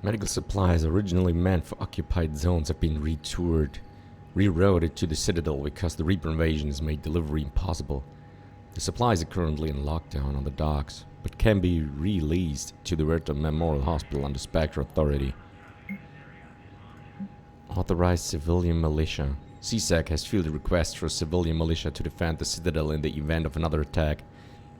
Medical supplies originally meant for occupied zones have been rerouted to the Citadel because the Reaper invasion has made delivery impossible. The supplies are currently in lockdown on the docks, but can be released to the Verta Memorial Hospital under Spectre authority. Authorized civilian militia. CSEC has fielded requests for civilian militia to defend the Citadel in the event of another attack.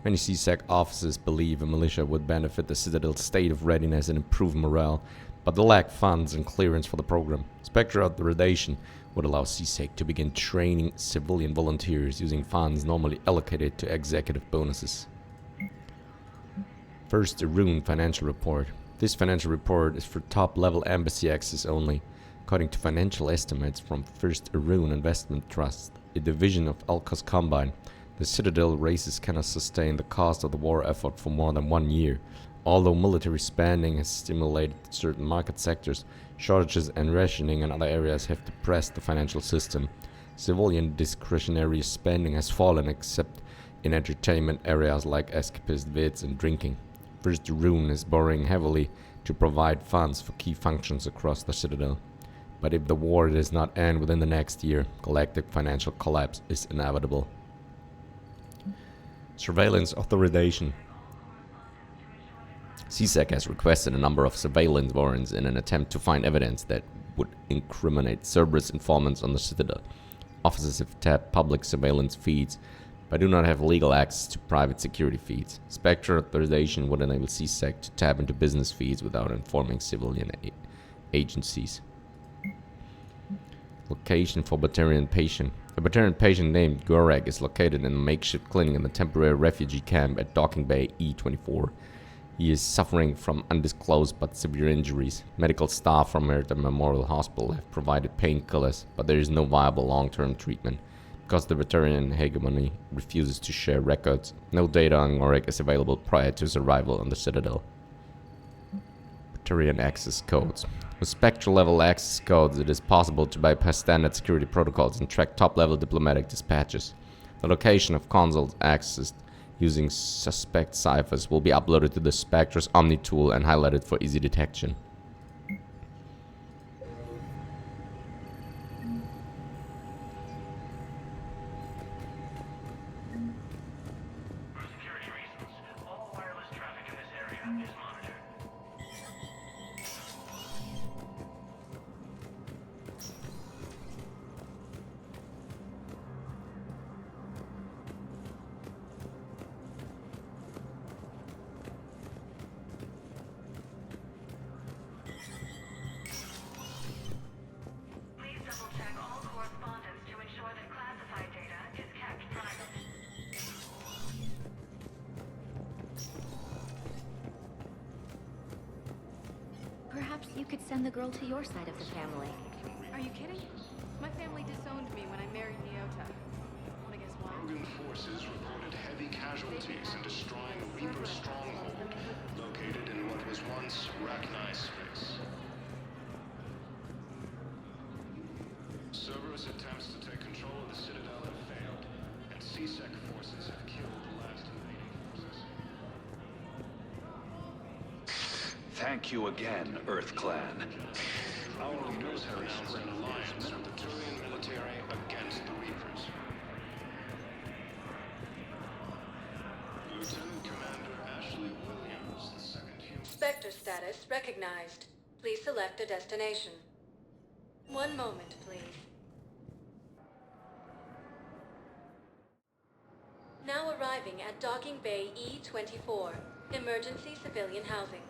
Many CSEC officers believe a militia would benefit the Citadel's state of readiness and improve morale, but they lack funds and clearance for the program. Spectre authorization would allow CSEC to begin training civilian volunteers using funds normally allocated to executive bonuses. First, the Rune financial report. This financial report is for top-level embassy access only. According to financial estimates from First Rune Investment Trust, a division of Alcos Combine, the Citadel races cannot sustain the cost of the war effort for more than 1 year. Although military spending has stimulated certain market sectors, shortages and rationing in other areas have depressed the financial system. Civilian discretionary spending has fallen except in entertainment areas like escapist vids and drinking. First Rune is borrowing heavily to provide funds for key functions across the Citadel. But if the war does not end within the next year, galactic financial collapse is inevitable. Surveillance authorization. CSEC has requested a number of surveillance warrants in an attempt to find evidence that would incriminate Cerberus informants on the Citadel. Officers have tapped public surveillance feeds, but do not have legal access to private security feeds. Spectre authorization would enable CSEC to tap into business feeds without informing civilian agencies. Location for Batarian patient. A Batarian patient named Gorek is located in a makeshift clinic in the temporary refugee camp at Docking Bay E14. He is suffering from undisclosed but severe injuries. Medical staff from the Memorial Hospital have provided painkillers, but there is no viable long-term treatment. Because the Batarian hegemony refuses to share records, no data on Gorek is available prior to his arrival on the Citadel. Batarian access codes. With spectral-level access codes, it is possible to bypass standard security protocols and track top-level diplomatic dispatches. The location of consuls accessed using suspect ciphers will be uploaded to the Spectre's Omni tool and highlighted for easy detection. For security reasons, all wireless traffic in this area is monitored. Please double-check all correspondence to ensure that classified data is kept private. Perhaps you could send the girl to your side of the family. Are you kidding? My family disowned me when I married Nyota. Wanna guess why? Rogan forces reported heavy casualties in destroying a Reaper stronghold located in what was once Rachni space. Cerberus attempts to take control of the Citadel have failed, and CSEC forces have killed the last invading forces. Thank you again, Earth Clan. Our leaders have announced an alliance with the Turian military against the Reapers. Lieutenant Commander Ashley Williams, the second human. Spectre status recognized. Please select a destination. One moment, please. Now arriving at Docking Bay E14, emergency civilian housing.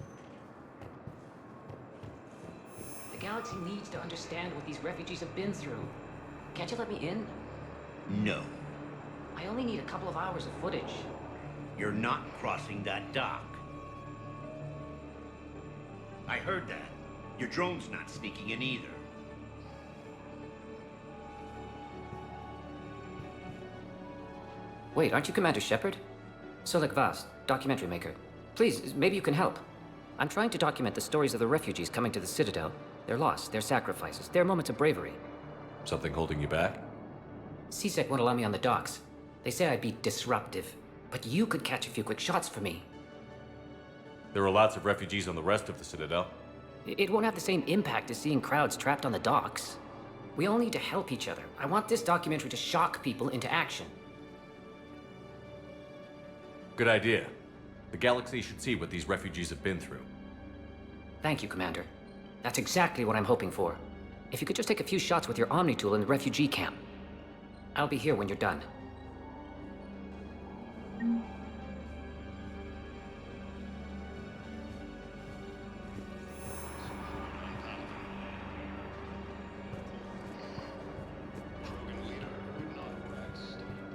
The galaxy needs to understand what these refugees have been through. Can't you let me in? No, I only need a couple of hours of footage. you're not crossing that dock. I heard that. Your drone's not sneaking in either. Wait, aren't you Commander Shepard? Solek Vast, documentary maker. Please, maybe you can help. I'm trying to document the stories of the refugees coming to the Citadel. Their loss, their sacrifices, their moments of bravery. Something holding you back? CSEC won't allow me on the docks. They say I'd be disruptive. But you could catch a few quick shots for me. There are lots of refugees on the rest of the Citadel. It won't have the same impact as seeing crowds trapped on the docks. We all need to help each other. I want this documentary to shock people into action. Good idea. The galaxy should see what these refugees have been through. Thank you, Commander. That's exactly what I'm hoping for. If you could just take a few shots with your Omni tool in the refugee camp. I'll be here when you're done.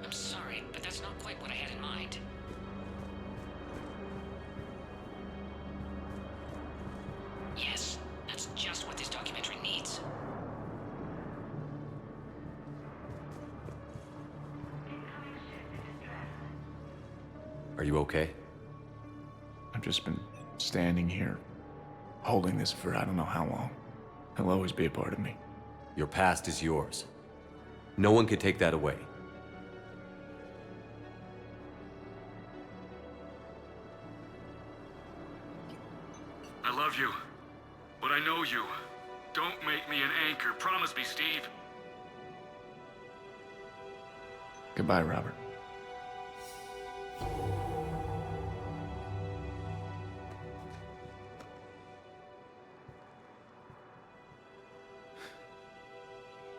I'm sorry, but that's not quite what I had in mind. Yes, that's just what this documentary needs. Are you okay? I've just been standing here, holding this for I don't know how long. It'll always be a part of me. Your past is yours. No one can take that away. I love you, but I know you. Don't make me an anchor. Promise me, Steve. Goodbye, Robert.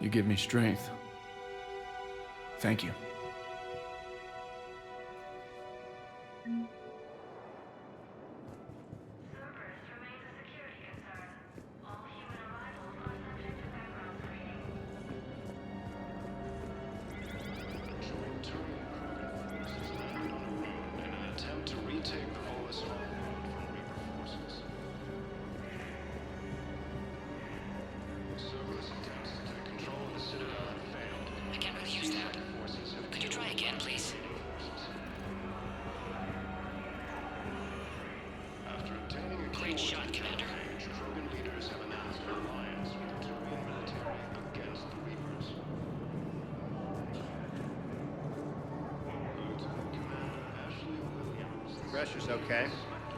You give me strength. Thank you. Cerberus remains a security concern. All human arrivals are subject to background screening. Joint Turing Krogan forces landed on a moon in an attempt to retake the Volus stronghold from Reaper forces. Cerberus attempts to take control of the Citadel have failed. I can't really use that. Forces have Could you try again, please? After obtaining a Great shot, Commander. Krogan leaders have announced an alliance with the Turian military against the Reapers. Lieutenant Commander Ashley Williams. Pressure's okay.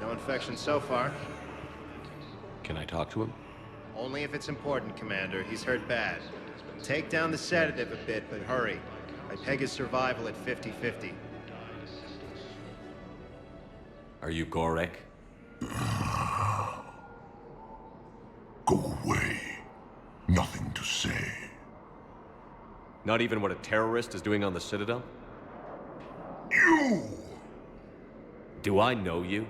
No infection so far. Can I talk to him? Only if it's important, Commander. He's hurt bad. Take down the sedative a bit, but hurry. I peg his survival at 50-50. Are you Gorek? Go away. Nothing to say. Not even what a terrorist is doing on the Citadel? You! Do I know you?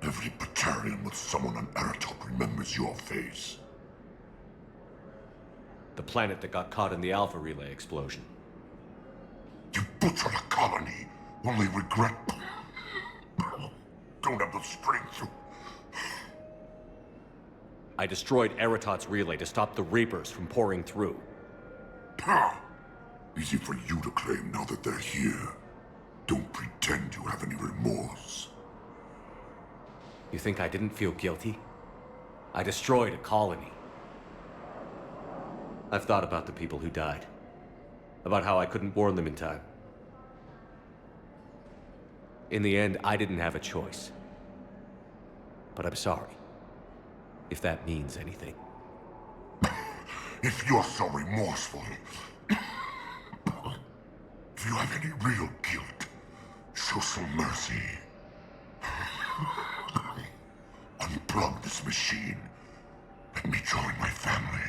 Every Batarian with someone on Eratop remembers your face. The planet that got caught in the Alpha Relay explosion. You butchered a colony, only regret... Don't have the strength to... I destroyed Eratot's relay to stop the Reapers from pouring through. Ha! Easy for you to claim now that they're here. Don't pretend you have any remorse. You think I didn't feel guilty? I destroyed a colony. I've thought about the people who died. About how I couldn't warn them in time. In the end, I didn't have a choice. But I'm sorry. If that means anything. If you're so remorseful... if you have any real guilt, show some mercy. Unplug this machine. Let me join my family.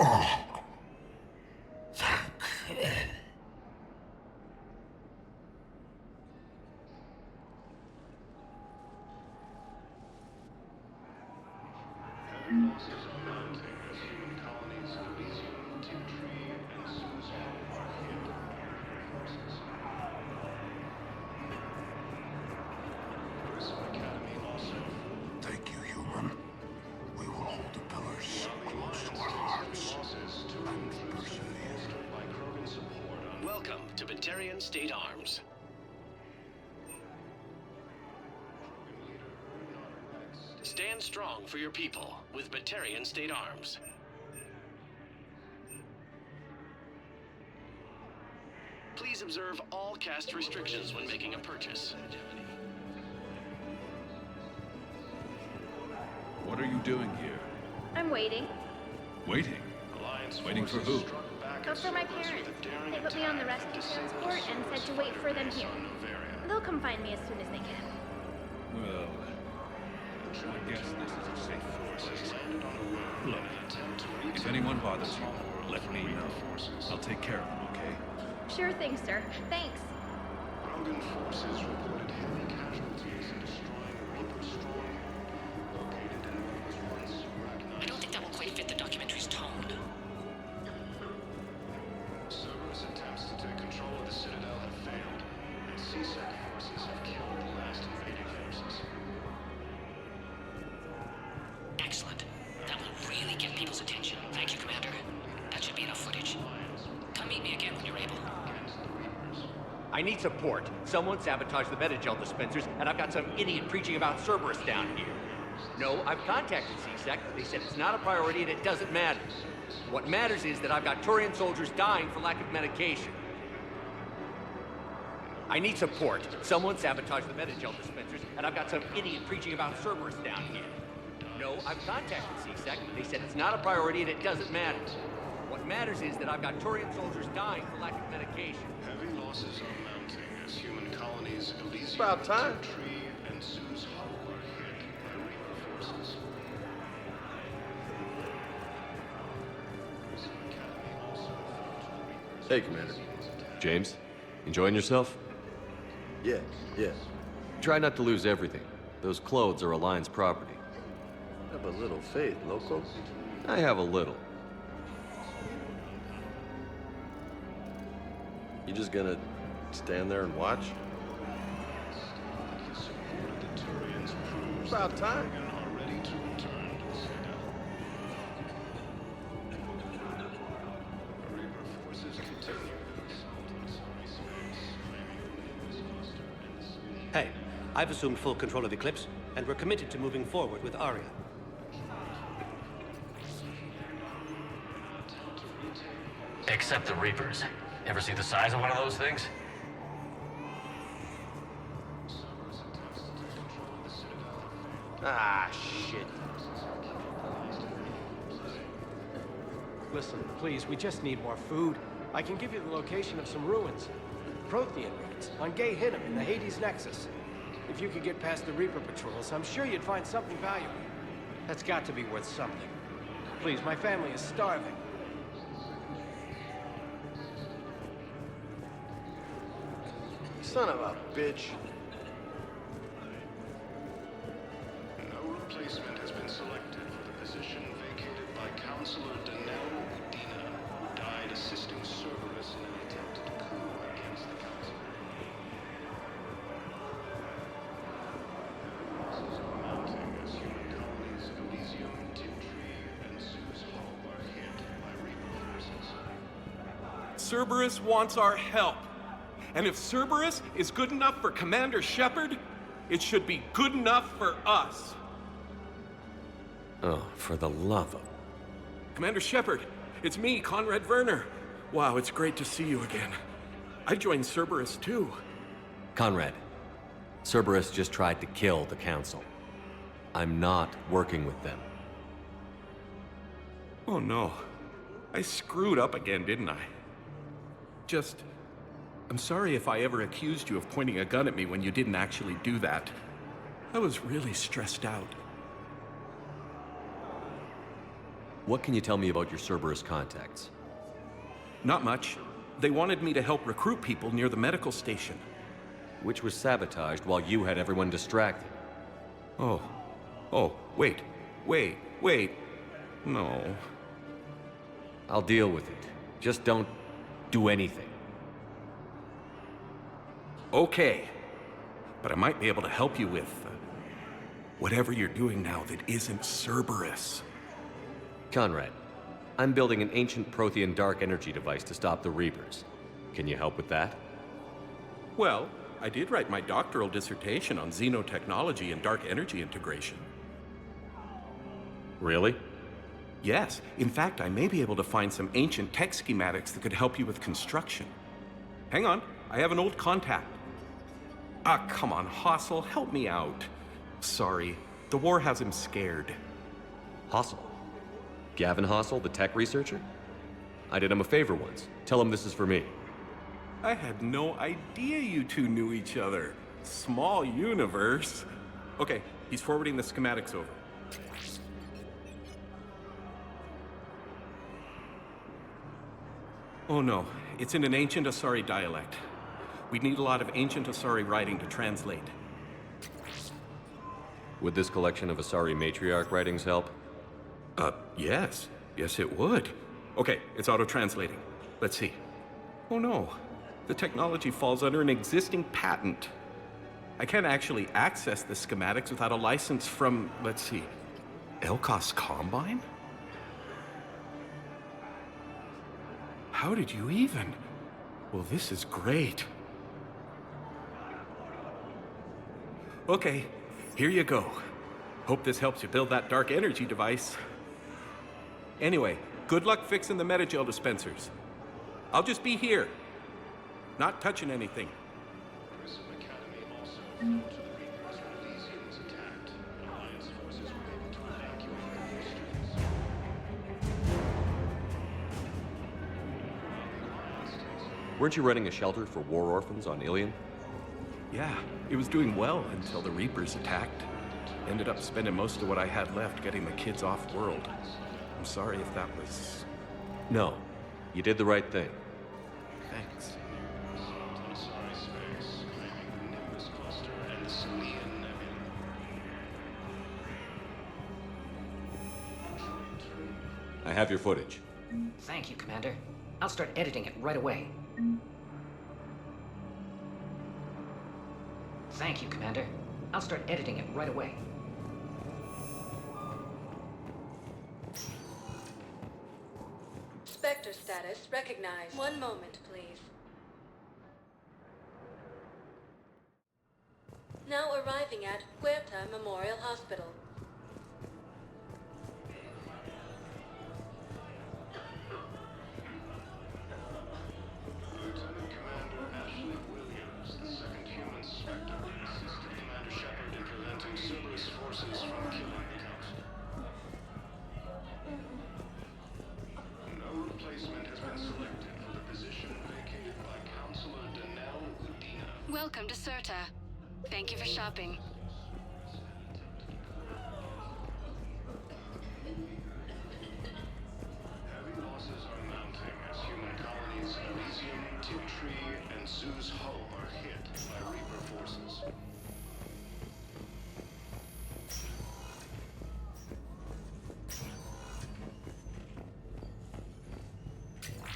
Oh. Thank you. Batarian State Arms. Stand strong for your people with Batarian State Arms. Please observe all caste restrictions when making a purchase. What are you doing here? I'm waiting. Waiting? Waiting for who? Oh, for my parents. They put me on the rescue transport and said to wait for them here. They'll come find me as soon as they can. Well, I guess this is a safe force. Look, if anyone bothers you, let me know. I'll take care of them, okay? Sure thing, sir. Thanks. Krogan forces reported heavy casualties in destroying Reaper Storm, located in what was once I don't think that will quite fit the documentary's tone. Cerberus attempts to take control of the Citadel have failed, and CSEC forces have killed the last invading forces. Excellent. That will really get people's attention. Thank you, Commander. That should be enough footage. Come meet me again when you're able. I need support. Someone sabotaged the Metagel dispensers, and I've got some idiot preaching about Cerberus down here. No, I've contacted CSEC. They said it's not a priority and it doesn't matter. What matters is that I've got Turian soldiers dying for lack of medication. I need support. Someone sabotaged the Metagel dispensers, and I've got some idiot preaching about Cerberus down here. No, I've contacted CSEC. They said it's not a priority and it doesn't matter. What matters is that I've got Turian soldiers dying for lack of medication. Heavy losses are mounting as human colonies Elysium, About time. Tree, and Sue's Hollow are hit by Reaper forces. Hey, Commander. James, enjoying yourself? Yeah. Try not to lose everything. Those clothes are Alliance property. Have a little faith, loco. I have a little. You just gonna stand there and watch? About time. Are ready to return to the Citadel. Reaper forces continue the assault on Sorry Space, claiming Reaper's cluster in the city. Hey, I've assumed full control of Eclipse, and we're committed to moving forward with Aria. Except the Reapers. Ever see the size of one of those things? Ah, shit. Listen, please, we just need more food. I can give you the location of some ruins. Prothean ruins, on Gay Hinnom in the Hades Nexus. If you could get past the Reaper patrols, I'm sure you'd find something valuable. That's got to be worth something. Please, my family is starving. Son of a bitch. No replacement has been selected for the position vacated by Counselor Danelle Udina, who died assisting Cerberus in an attempted coup against the Council. Losses are mounting as human colonies Elysium, Tiptree, and Sue's Hollow are hit by Reaper forces. Cerberus wants our help. And if Cerberus is good enough for Commander Shepard, it should be good enough for us. Oh, for the love of... Commander Shepard, it's me, Conrad Werner. Wow, it's great to see you again. I joined Cerberus too. Conrad, Cerberus just tried to kill the Council. I'm not working with them. Oh no. I screwed up again, didn't I? I'm sorry if I ever accused you of pointing a gun at me when you didn't actually do that. I was really stressed out. What can you tell me about your Cerberus contacts? Not much. They wanted me to help recruit people near the medical station. Which was sabotaged while you had everyone distracted. Oh, wait. No. I'll deal with it. Just don't do anything. Okay. But I might be able to help you with whatever you're doing now that isn't Cerberus. Conrad, I'm building an ancient Prothean dark energy device to stop the Reapers. Can you help with that? Well, I did write my doctoral dissertation on xenotechnology and dark energy integration. Really? Yes. In fact, I may be able to find some ancient tech schematics that could help you with construction. Hang on, I have an old contact. Ah, come on, Hossel, help me out. Sorry, the war has him scared. Hossel? Gavin Hossel, the tech researcher? I did him a favor once. Tell him this is for me. I had no idea you two knew each other. Small universe. Okay, he's forwarding the schematics over. Oh no, it's in an ancient Asari dialect. We'd need a lot of ancient Asari writing to translate. Would this collection of Asari matriarch writings help? Yes. Yes, it would. Okay, it's auto-translating. Let's see. Oh no, the technology falls under an existing patent. I can't actually access the schematics without a license from, let's see, Elkos Combine? How did you even? Well, this is great. Okay, here you go. Hope this helps you build that dark energy device. Anyway, good luck fixing the metagel dispensers. I'll just be here. Not touching anything. Weren't you running a shelter for war orphans on Ilion? Yeah, it was doing well until the Reapers attacked. Ended up spending most of what I had left getting the kids off-world. I'm sorry if that was... No, you did the right thing. Thanks. I have your footage. Thank you, Commander. I'll start editing it right away. Thank you, Commander. I'll start editing it right away. Spectre status recognized. One moment, please. Now arriving at Huerta Memorial Hospital. Lieutenant Commander Ashley Williams, the second human Spectre, assisted Commander Shepard in preventing Cerberus forces from killing the Council. No replacement has been selected for the position vacated by Counselor Danelle Udina. Welcome to Certa. Thank you for shopping. Heavy losses are mounting as human colonies Elysium, Tiptree, and Zeus Hull are hit by Reaper forces.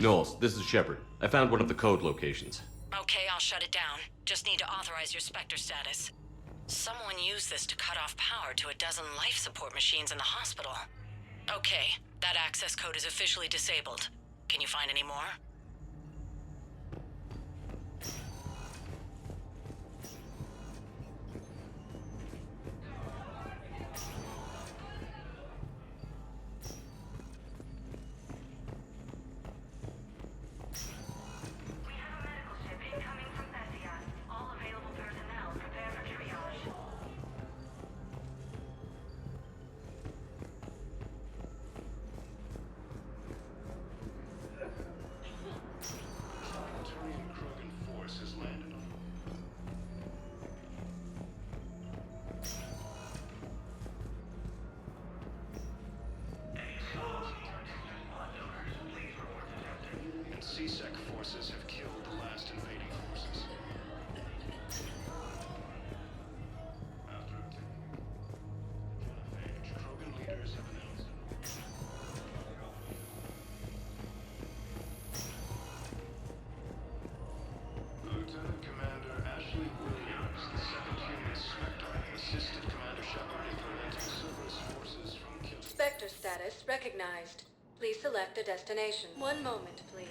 Knowles, this is Shepard. I found one of the code locations. Okay, I'll shut it down. Just need to authorize your Spectre status. Someone used this to cut off power to a dozen life support machines in the hospital. Okay, that access code is officially disabled. Can you find any more? C-Sec forces have killed the last invading forces. After attacking Krogan leaders have announced Lieutenant Commander Ashley Williams, the second human Spectre, assisted Commander Shepard in preventing Cerberus forces from killing. Spectre status recognized. Please select a destination. One moment, please.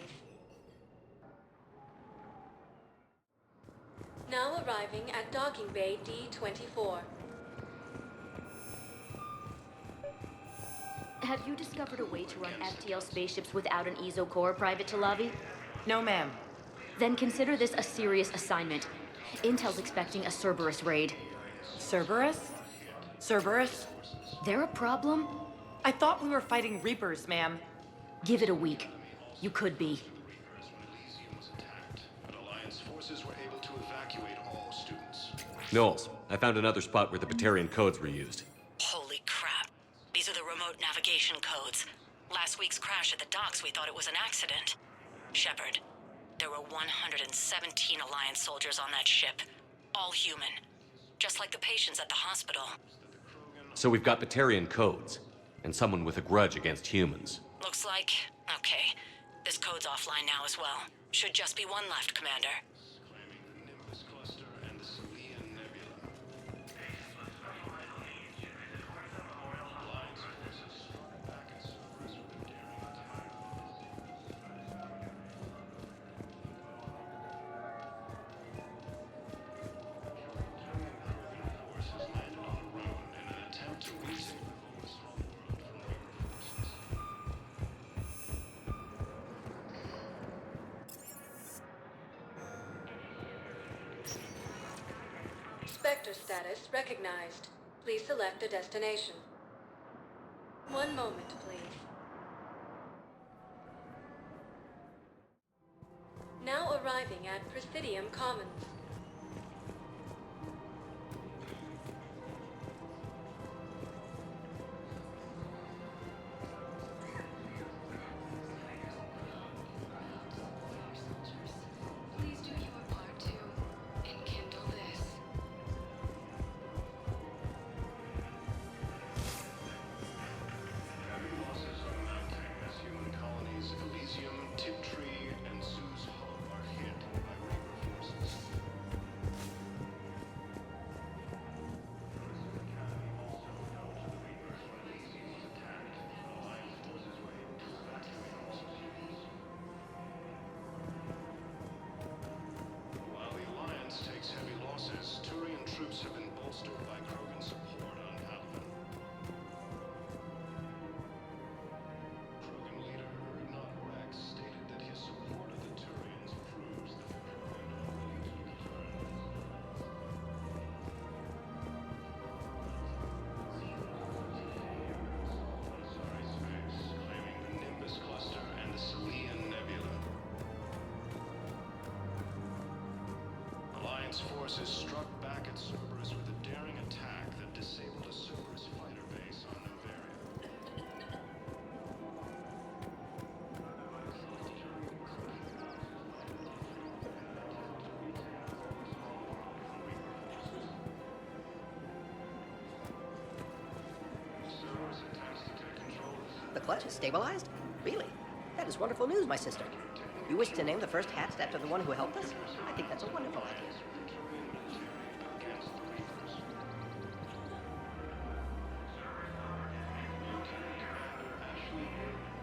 Now arriving at docking bay D24. Have you discovered a way to run FTL spaceships without an ESO core, Private Talavi? No, ma'am. Then consider this a serious assignment. Intel's expecting a Cerberus raid. Cerberus? Cerberus? They're a problem? I thought we were fighting Reapers, ma'am. Give it a week. You could be. But Alliance forces were able to evacuate all students. Knowles, I found another spot where the Batarian codes were used. Holy crap. These are the remote navigation codes. Last week's crash at the docks, we thought it was an accident. Shepard, there were 117 Alliance soldiers on that ship. All human. Just like the patients at the hospital. So we've got Batarian codes, and someone with a grudge against humans. Looks like... okay. This code's offline now as well. Should just be one left, Commander. Spectre status recognized. Please select a destination. One moment, please. Now arriving at Presidium Commons. Please do your part to enkindle this. Losses are mounting as human colonies Elysium, Tiptree, and Sue's Hub are hit by Reaper forces. While the Alliance takes heavy losses, Turian troops have been bolstered by Krogan support on Halvan. Krogan leader Rex stated that his support of the Turians proves that the Krogan are willing to return. Sorry, Space, claiming the Nimbus cluster and the Selian Nebula. Alliance forces struck back at Cerberus with a daring attack that disabled a Cerberus fighter base on Novaria. Cerberus attempts to take control of The clutch is stabilized? Really? That is wonderful news, my sister. You wish to name the first hatched after the one who helped us? I think that's a wonderful idea. against the Reapers.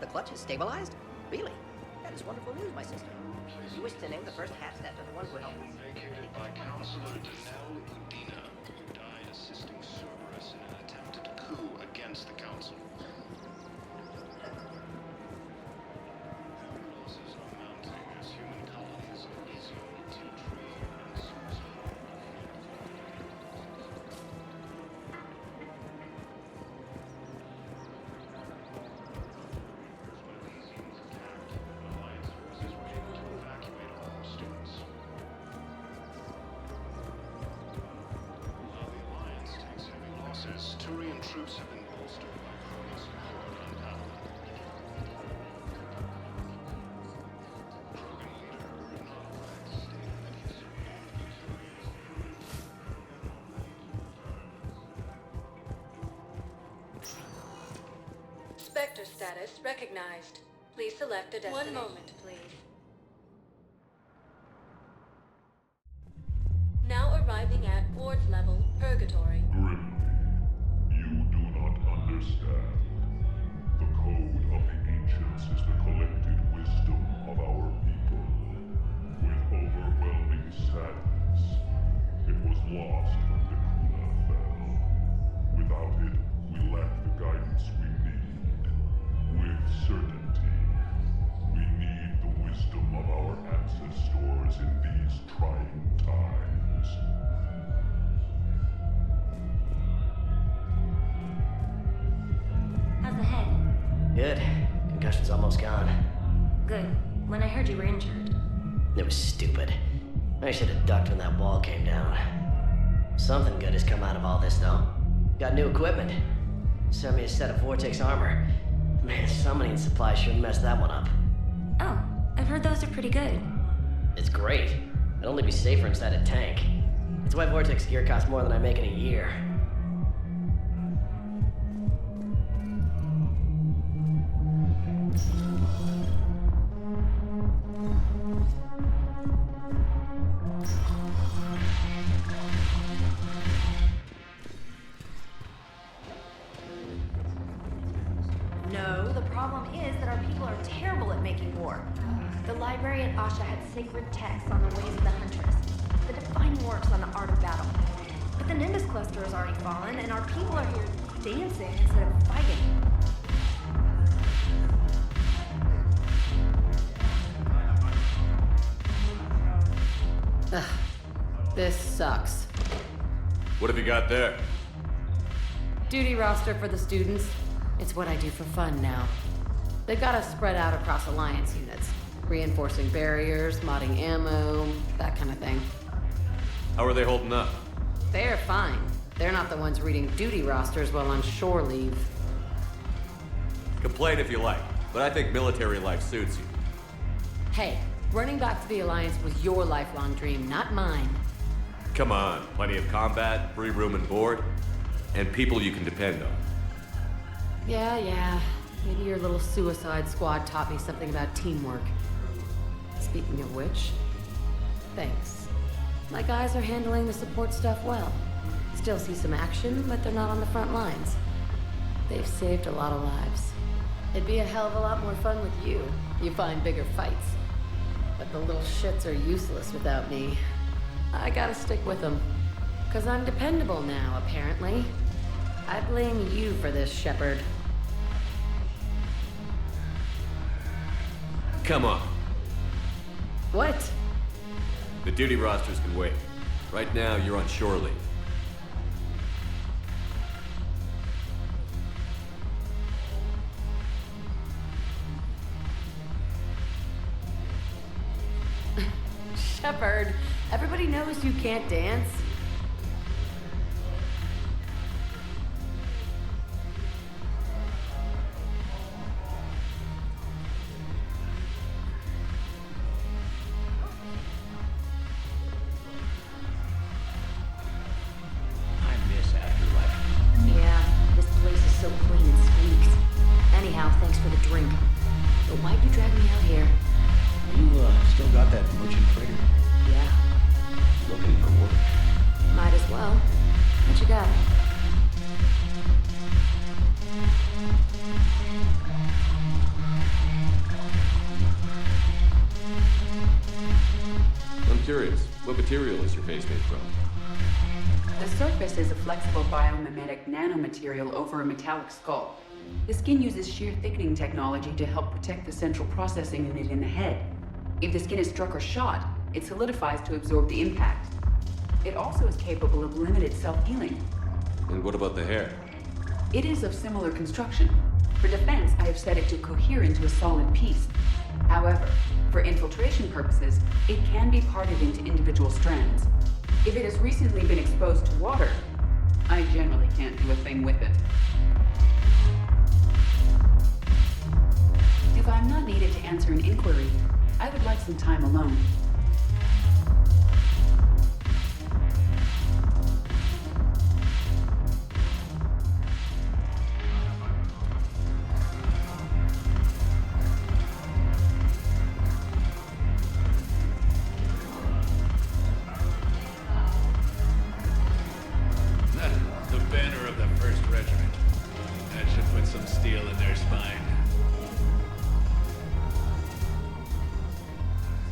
The clutch is stabilized? Really? That is wonderful news, my sister. You wish to name the first hatched after the one who helped us? Vacated by Counselor Danelle Udina, who died assisting Cerberus in an attempted coup against the Council. Losses are mounting as human colonies Elysium, Tiptree, and Sue's Hub Alliance forces were able to evacuate all students. While the Alliance takes heavy losses, Turian troops have been bolstered by Krogan support on Halvan. Krogan leader Rex stated that his support of the Turians Spectre status recognized. Please select a destination. One moment, please. Now arriving at Ward's level, Purgatory. Grimly, you do not understand. The code of the ancients is the collected wisdom of our people. With overwhelming sadness, lost when the Kuna fell. Without it, we lack the guidance we need. With certainty, we need the wisdom of our ancestors in these trying times. How's the head? Good. Concussion's almost gone. Good. When I heard you were injured. It was stupid. I should have ducked when that wall came down. Something good has come out of all this, though. Got new equipment. Sent me a set of Vortex armor. Man, summoning supply sure messed that one up. Oh, I've heard those are pretty good. It's great. I'd only be safer inside a tank. That's why Vortex gear costs more than I make in a year. No, the problem is that our people are terrible at making war. The library at Asha had sacred texts on the ways of the Huntress, the defining works on the art of battle. But the Nimbus cluster has already fallen, and our people are here dancing instead of fighting. Ugh, this sucks. What have you got there? Duty roster for the students. It's what I do for fun now. They got us spread out across Alliance units. Reinforcing barriers, modding ammo, that kind of thing. How are they holding up? They're fine. They're not the ones reading duty rosters while on shore leave. Complain if you like, but I think military life suits you. Hey, running back to the Alliance was your lifelong dream, not mine. Come on, plenty of combat, free room and board, and people you can depend on. Yeah. Maybe your little suicide squad taught me something about teamwork. Speaking of which, thanks. My guys are handling the support stuff well. Still see some action, but they're not on the front lines. They've saved a lot of lives. It'd be a hell of a lot more fun with you. You find bigger fights. But the little shits are useless without me. I gotta stick with them. 'Cause I'm dependable now, apparently. I blame you for this, Shepard. Come on. What? The duty rosters can wait. Right now, you're on shore leave. Shepard, everybody knows you can't dance. Nanomaterial over a metallic skull. The skin uses shear thickening technology to help protect the central processing unit in the head. If the skin is struck or shot, it solidifies to absorb the impact. It also is capable of limited self-healing. And what about the hair? It is of similar construction. For defense, I have set it to cohere into a solid piece. However, for infiltration purposes, it can be parted into individual strands. If it has recently been exposed to water, I generally can't do a thing with it. If I'm not needed to answer an inquiry, I would like some time alone.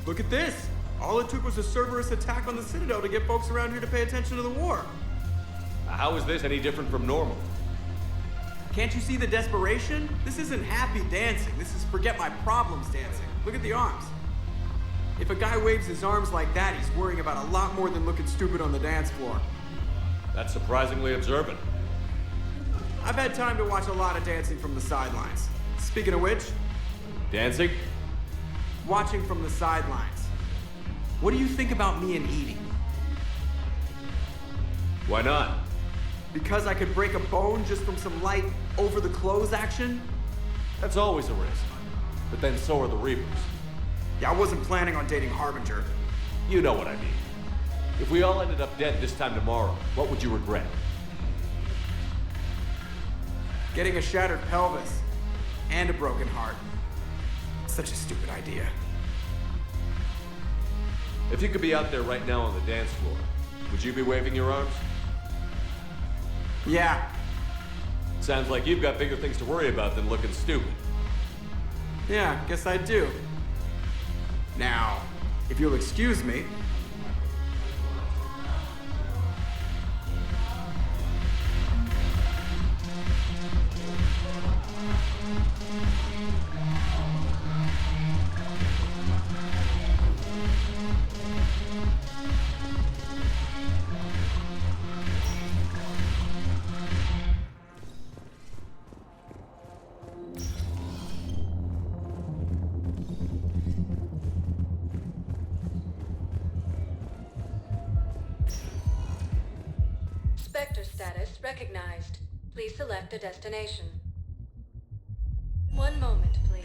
Look at this! All it took was a Cerberus attack on the Citadel to get folks around here to pay attention to the war. How is this any different from normal? Can't you see the desperation? This isn't happy dancing. This is forget my problems dancing. Look at the arms. If a guy waves his arms like that, he's worrying about a lot more than looking stupid on the dance floor. That's surprisingly observant. I've had time to watch a lot of dancing from the sidelines. Speaking of which... Dancing? Watching from the sidelines. What do you think about me and eating? Why not? Because I could break a bone just from some light over-the-clothes action? That's always a risk. But then so are the Reapers. Yeah, I wasn't planning on dating Harbinger. You know what I mean. If we all ended up dead this time tomorrow, what would you regret? Getting a shattered pelvis. And a broken heart. Such a stupid idea. If you could be out there right now on the dance floor, would you be waving your arms? Yeah. Sounds like you've got bigger things to worry about than looking stupid. Yeah, guess I do. Now, if you'll excuse me... Spectre status recognized. Please select a destination. One moment, please.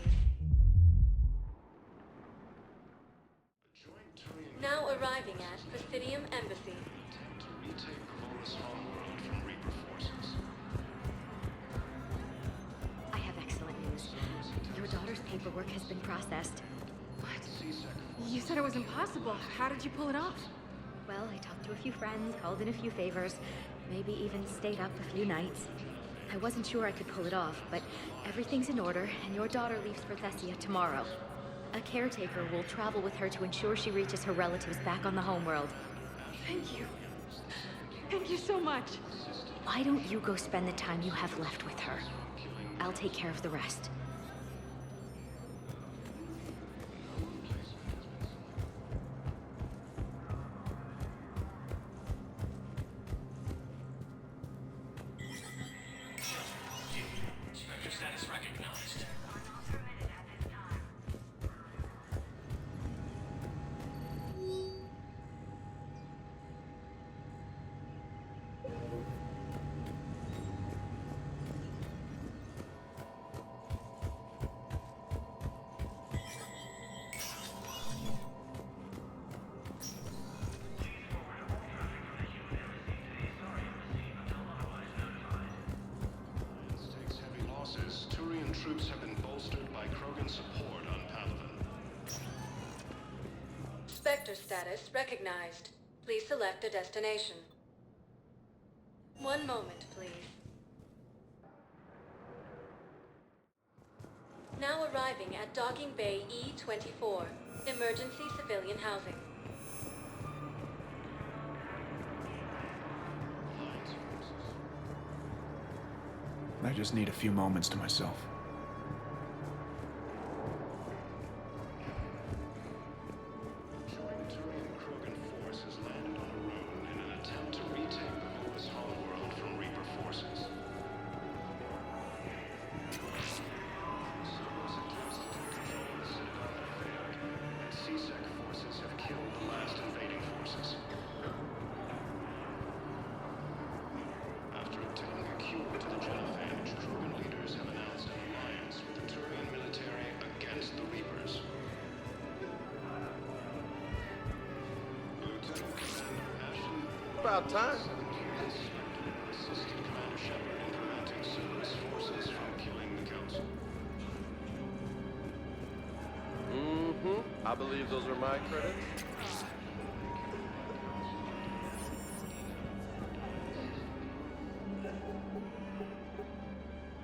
Now arriving at Presidium Embassy. To retake Corvus homeworld from Reaper forces. I have excellent news. Your daughter's paperwork has been processed. You said it was impossible. How did you pull it off? Well, I talked to a few friends, called in a few favors, maybe even stayed up a few nights. I wasn't sure I could pull it off, but everything's in order, and your daughter leaves for Thessia tomorrow. A caretaker will travel with her to ensure she reaches her relatives back on the homeworld. Thank you. Thank you so much. Why don't you go spend the time you have left with her? I'll take care of the rest. Spectre status recognized. Takes heavy losses. Turian troops have been bolstered by Krogan support on Palaven. Spectre status recognized. Please select a destination. One moment, please. Now arriving at Docking Bay E14, emergency civilian housing. I just need a few moments to myself. Joint Turian Krogan force has landed on Arun in an attempt to retake the Corvus homeworld from Reaper forces. Cerberus attempts to take control of the Citadel have failed, and C-Sec forces have killed the last invading forces. After obtaining a cure to the genophage, Krogan leaders have announced an alliance with the Turian military against the Reapers. Lieutenant Commander Ashen About time. assisted Commander Shepard in preventing Cerberus forces from killing the Council. Mm-hmm. I believe those are my credits.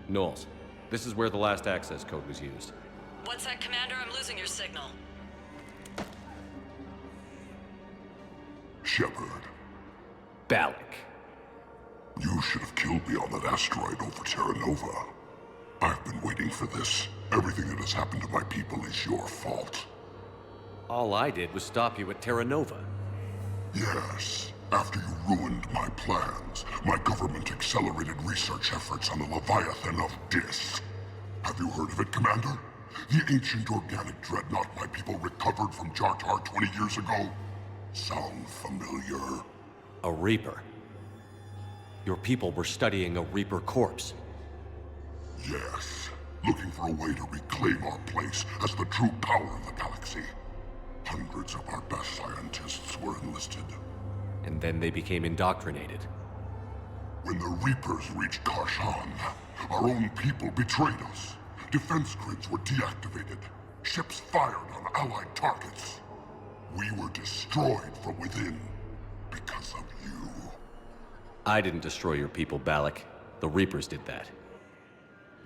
Knowles, this is where the last access code was used. What's that, Commander? I'm losing your signal. Shepard. Balak. You should have killed me on that asteroid over Terra Nova. I've been waiting for this. Everything that has happened to my people is your fault. All I did was stop you at Terra Nova. Yes. After you ruined my plans, my government accelerated research efforts on the Leviathan of Dis. Have you heard of it, Commander? The ancient organic dreadnought my people recovered from Jartar 20 years ago? Sound familiar? A Reaper? Your people were studying a Reaper corpse. Yes. Looking for a way to reclaim our place as the true power of the galaxy. Hundreds of our best scientists were enlisted. And then they became indoctrinated. When the Reapers reached Karshan, our own people betrayed us. Defense grids were deactivated. Ships fired on Allied targets. We were destroyed from within because of you. I didn't destroy your people, Balak. The Reapers did that.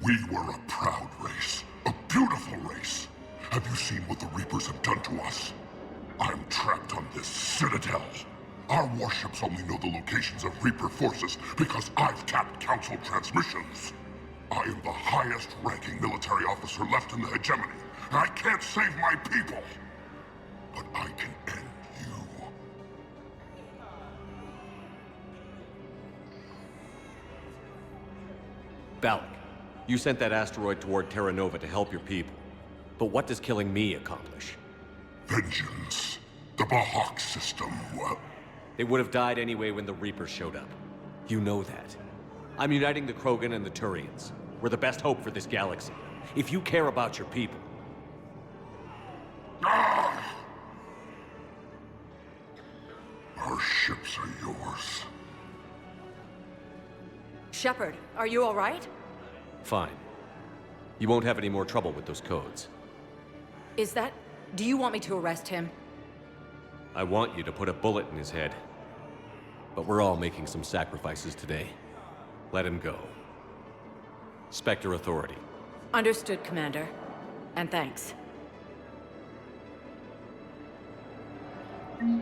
We were a proud race. A beautiful race. Have you seen what the Reapers have done to us? I'm trapped on this Citadel. Our warships only know the locations of Reaper forces because I've tapped Council transmissions. I am the highest-ranking military officer left in the hegemony, and I can't save my people. But I can end you. Balak, you sent that asteroid toward Terra Nova to help your people. But what does killing me accomplish? Vengeance. The Bahak system, well... They would have died anyway when the Reapers showed up. You know that. I'm uniting the Krogan and the Turians. We're the best hope for this galaxy. If you care about your people... Ah! Our ships are yours. Shepard, are you all right? Fine. You won't have any more trouble with those codes. Is that... Do you want me to arrest him? I want you to put a bullet in his head. But we're all making some sacrifices today. Let him go. Spectre Authority. Understood, Commander. And thanks. I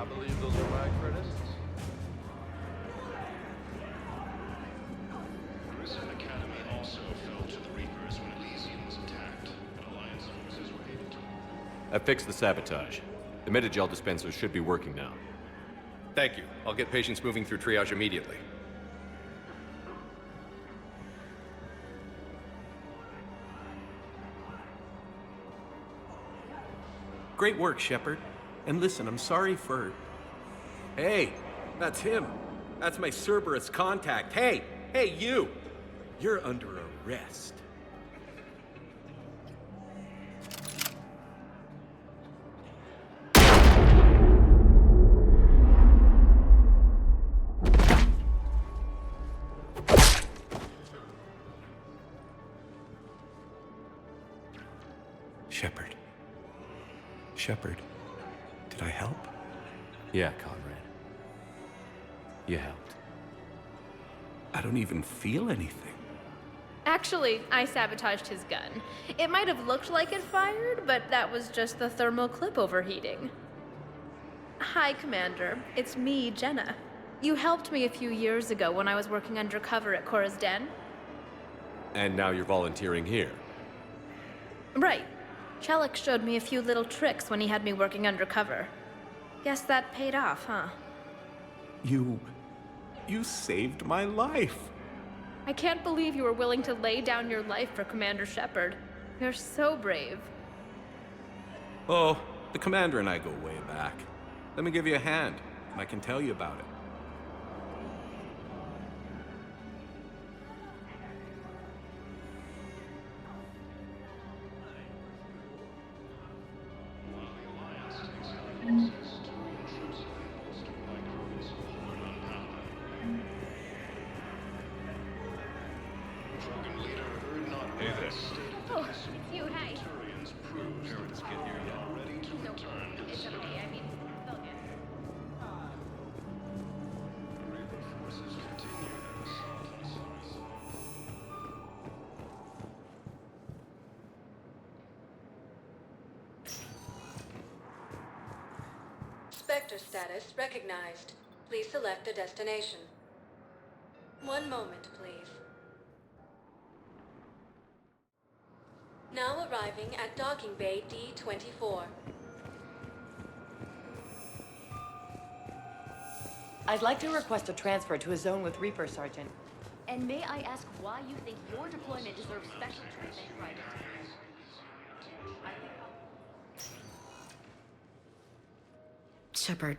believe those are my credits. Prison Academy also fell to the Reapers when Elysium was attacked, and Alliance forces were able to... I fixed the sabotage. The Metagel dispensers should be working now. Thank you. I'll get patients moving through triage immediately. Great work, Shepard. And listen, I'm sorry for... Hey, that's him. That's my Cerberus contact. Hey, you! You're under arrest. Shepard, did I help? Yeah, Conrad. You helped. I don't even feel anything. Actually, I sabotaged his gun. It might have looked like it fired, but that was just the thermal clip overheating. Hi, Commander. It's me, Jenna. You helped me a few years ago when I was working undercover at Cora's Den. And now you're volunteering here. Right. Chelik showed me a few little tricks when he had me working undercover. Guess that paid off, huh? You saved my life. I can't believe you were willing to lay down your life for Commander Shepard. You're so brave. Oh, the Commander and I go way back. Let me give you a hand, and I can tell you about it. Oh, it's you, hey. No, it's okay, I mean, they'll get it. sector status recognized. Please select a destination. One moment, please. Now arriving at docking bay D24. I'd like to request a transfer to a zone with Reaper, Sergeant. And may I ask why you think your deployment deserves special treatment, Private? Shepard,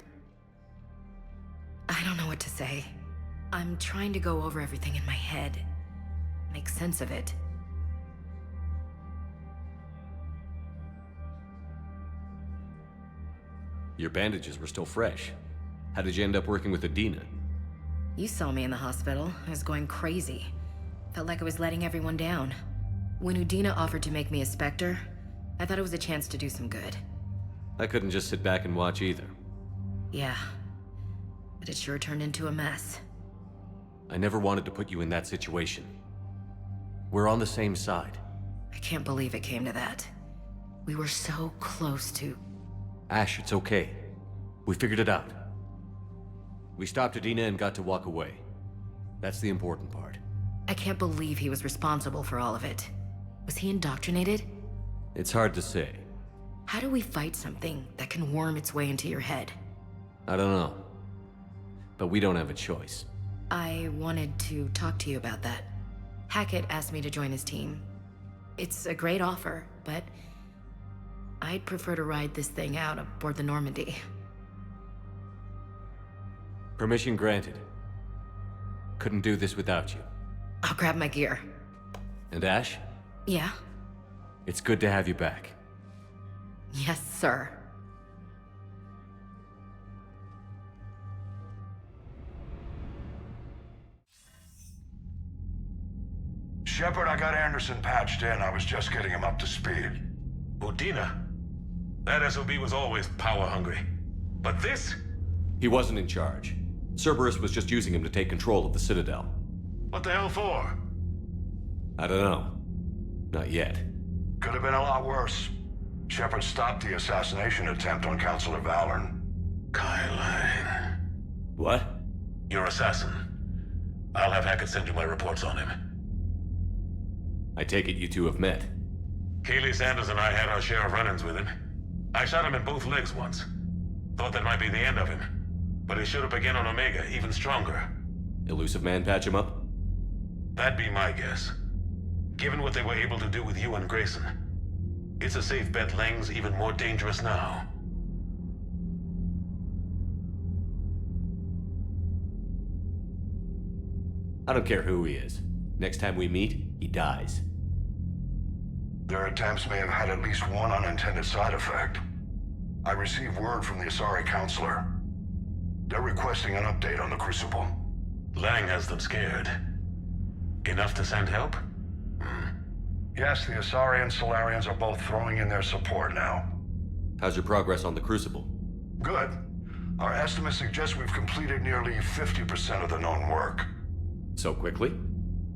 I don't know what to say. I'm trying to go over everything in my head, make sense of it. Your bandages were still fresh. How did you end up working with Adina? You saw me in the hospital. I was going crazy. Felt like I was letting everyone down. When Udina offered to make me a Spectre, I thought it was a chance to do some good. I couldn't just sit back and watch either. Yeah, but it sure turned into a mess. I never wanted to put you in that situation. We're on the same side. I can't believe it came to that. We were so close to... Ash, it's okay. We figured it out. We stopped Adina and got to walk away. That's the important part. I can't believe he was responsible for all of it. Was he indoctrinated? It's hard to say. How do we fight something that can worm its way into your head? I don't know. But we don't have a choice. I wanted to talk to you about that. Hackett asked me to join his team. It's a great offer, but I'd prefer to ride this thing out aboard the Normandy. Permission granted. Couldn't do this without you. I'll grab my gear. And Ash? Yeah? It's good to have you back. Yes, sir. Shepard, I got Anderson patched in. I was just getting him up to speed. Udina? That SOB was always power-hungry. But this? He wasn't in charge. Cerberus was just using him to take control of the Citadel. What the hell for? I don't know. Not yet. Could have been a lot worse. Shepard stopped the assassination attempt on Counselor Valorn. Kylan. What? Your assassin. I'll have Hackett send you my reports on him. I take it you two have met. Kaylee Sanders and I had our share of run-ins with him. I shot him in both legs once. Thought that might be the end of him. But he showed up again on Omega, even stronger. Elusive Man patch him up? That'd be my guess. Given what they were able to do with you and Grayson, it's a safe bet Lang's even more dangerous now. I don't care who he is. Next time we meet, he dies. Their attempts may have had at least one unintended side effect. I received word from the Asari Counselor. They're requesting an update on the Crucible. Lang has them scared. Enough to send help? Yes, the Asari and Solarians are both throwing in their support now. How's your progress on the Crucible? Good. Our estimates suggest we've completed nearly 50% of the known work. So quickly?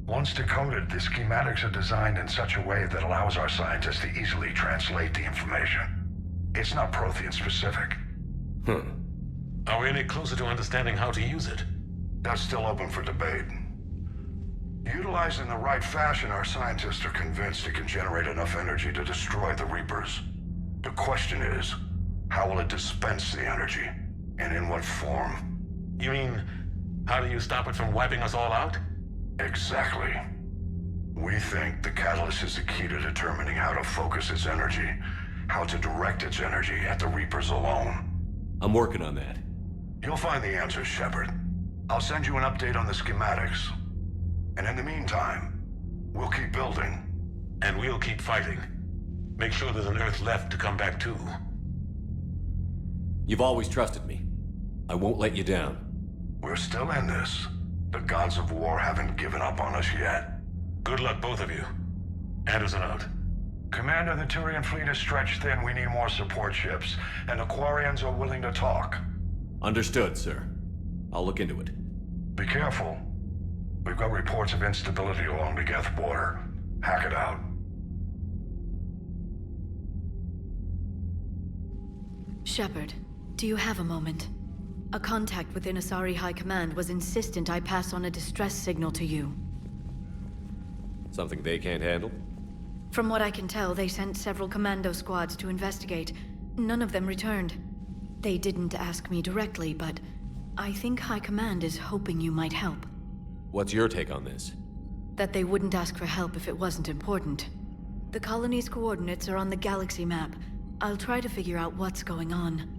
Once decoded, the schematics are designed in such a way that allows our scientists to easily translate the information. It's not Prothean specific. Are we any closer to understanding how to use it? That's still open for debate. Utilized in the right fashion, our scientists are convinced it can generate enough energy to destroy the Reapers. The question is, how will it dispense the energy? And in what form? You mean, how do you stop it from wiping us all out? Exactly. We think the catalyst is the key to determining how to focus its energy, how to direct its energy at the Reapers alone. I'm working on that. You'll find the answers, Shepard. I'll send you an update on the schematics. And in the meantime, we'll keep building. And we'll keep fighting. Make sure there's an Earth left to come back to. You've always trusted me. I won't let you down. We're still in this. The gods of war haven't given up on us yet. Good luck, both of you. Anderson out. Commander, the Turian fleet is stretched thin. We need more support ships. And the Quarians are willing to talk. Understood, sir. I'll look into it. Be careful. We've got reports of instability along the Geth border. Hack it out. Shepard, Do you have a moment? A contact within Asari High Command was insistent I pass on a distress signal to you. Something they can't handle? From what I can tell, they sent several commando squads to investigate. None of them returned. They didn't ask me directly, but I think High Command is hoping you might help. What's your take on this? That they wouldn't ask for help if it wasn't important. The colony's coordinates are on the galaxy map. I'll try to figure out what's going on.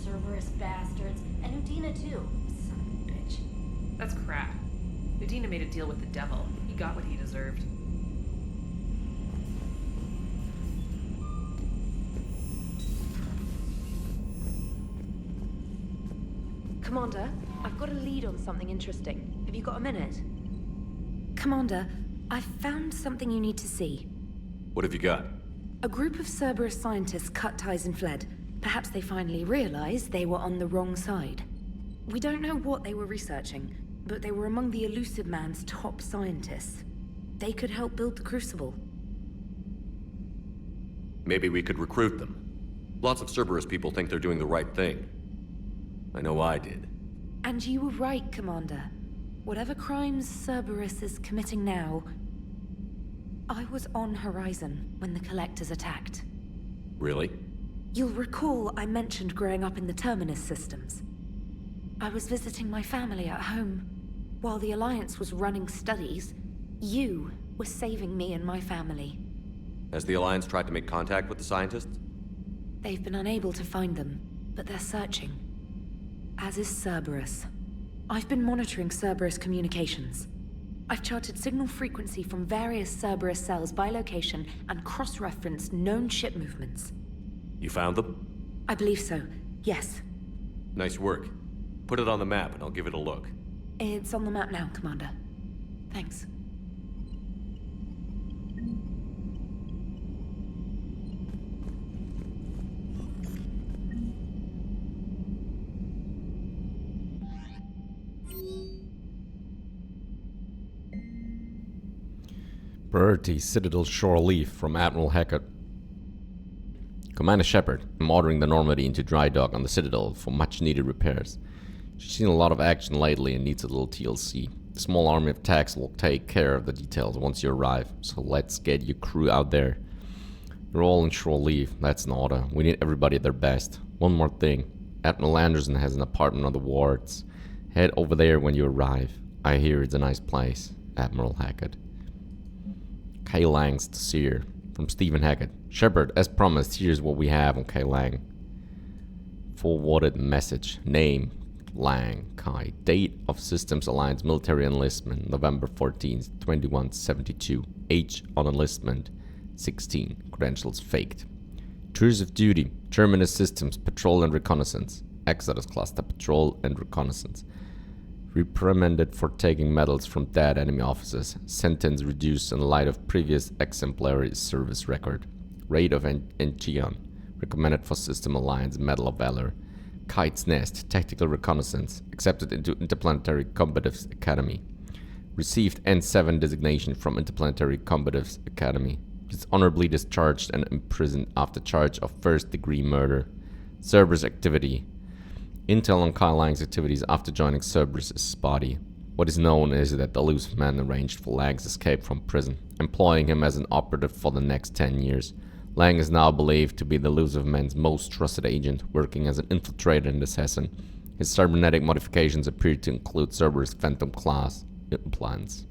Cerberus bastards. And Udina too. Son of a bitch. That's crap. Udina made a deal with the devil. He got what he deserved. Commander, I've got a lead on something interesting. Have you got a minute? Commander, I've found something you need to see. What have you got? A group of Cerberus scientists cut ties and fled. Perhaps they finally realized they were on the wrong side. We don't know what they were researching, but they were among the Elusive Man's top scientists. They could help build the Crucible. Maybe we could recruit them. Lots of Cerberus people think they're doing the right thing. I know I did. And you were right, Commander. Whatever crimes Cerberus is committing now, I was on Horizon when the Collectors attacked. Really? You'll recall I mentioned growing up in the Terminus systems. I was visiting my family at home. While the Alliance was running studies, you were saving me and my family. Has the Alliance tried to make contact with the scientists? They've been unable to find them, but they're searching. As is Cerberus. I've been monitoring Cerberus communications. I've charted signal frequency from various Cerberus cells by location and cross-referenced known ship movements. You found them? I believe so, yes. Nice work. Put it on the map and I'll give it a look. It's on the map now, Commander. Thanks. Priority Citadel shore leave from Admiral Hackett. Commander Shepard, I'm ordering the Normandy into dry dock on the Citadel for much needed repairs. She's seen a lot of action lately and needs a little TLC. A small army of techs will take care of the details once you arrive, so let's get your crew out there. You're all on shore leave, that's an order. We need everybody at their best. One more thing, Admiral Anderson has an apartment on the wards. Head over there when you arrive. I hear it's a nice place. Admiral Hackett. K. Lang's the Seer. From Stephen Hackett. Shepard, as promised, here's what we have on K. Lang. Forwarded message. Name, Lang, Kai. Date of Systems Alliance military enlistment, November 14th, 2172. Age on enlistment, 16. Credentials faked. Tours of duty, Terminus Systems, Patrol and Reconnaissance. Exodus Cluster, Patrol and Reconnaissance. Reprimanded for taking medals from dead enemy officers. Sentence reduced in light of previous exemplary service record. Raid of Encheon. Recommended for System Alliance Medal of Valor. Kite's Nest. Tactical Reconnaissance. Accepted into Interplanetary Combatives Academy. Received N7 designation from Interplanetary Combatives Academy. Is honorably discharged and imprisoned after charge of first-degree murder. Cerberus activity. Intel on Kai Lang's activities after joining Cerberus' body. What is known is that the Elusive Man arranged for Lang's escape from prison, employing him as an operative for the next 10 years. Lang is now believed to be the Elusive Man's most trusted agent, working as an infiltrator and assassin. His cybernetic modifications appear to include Cerberus Phantom class implants.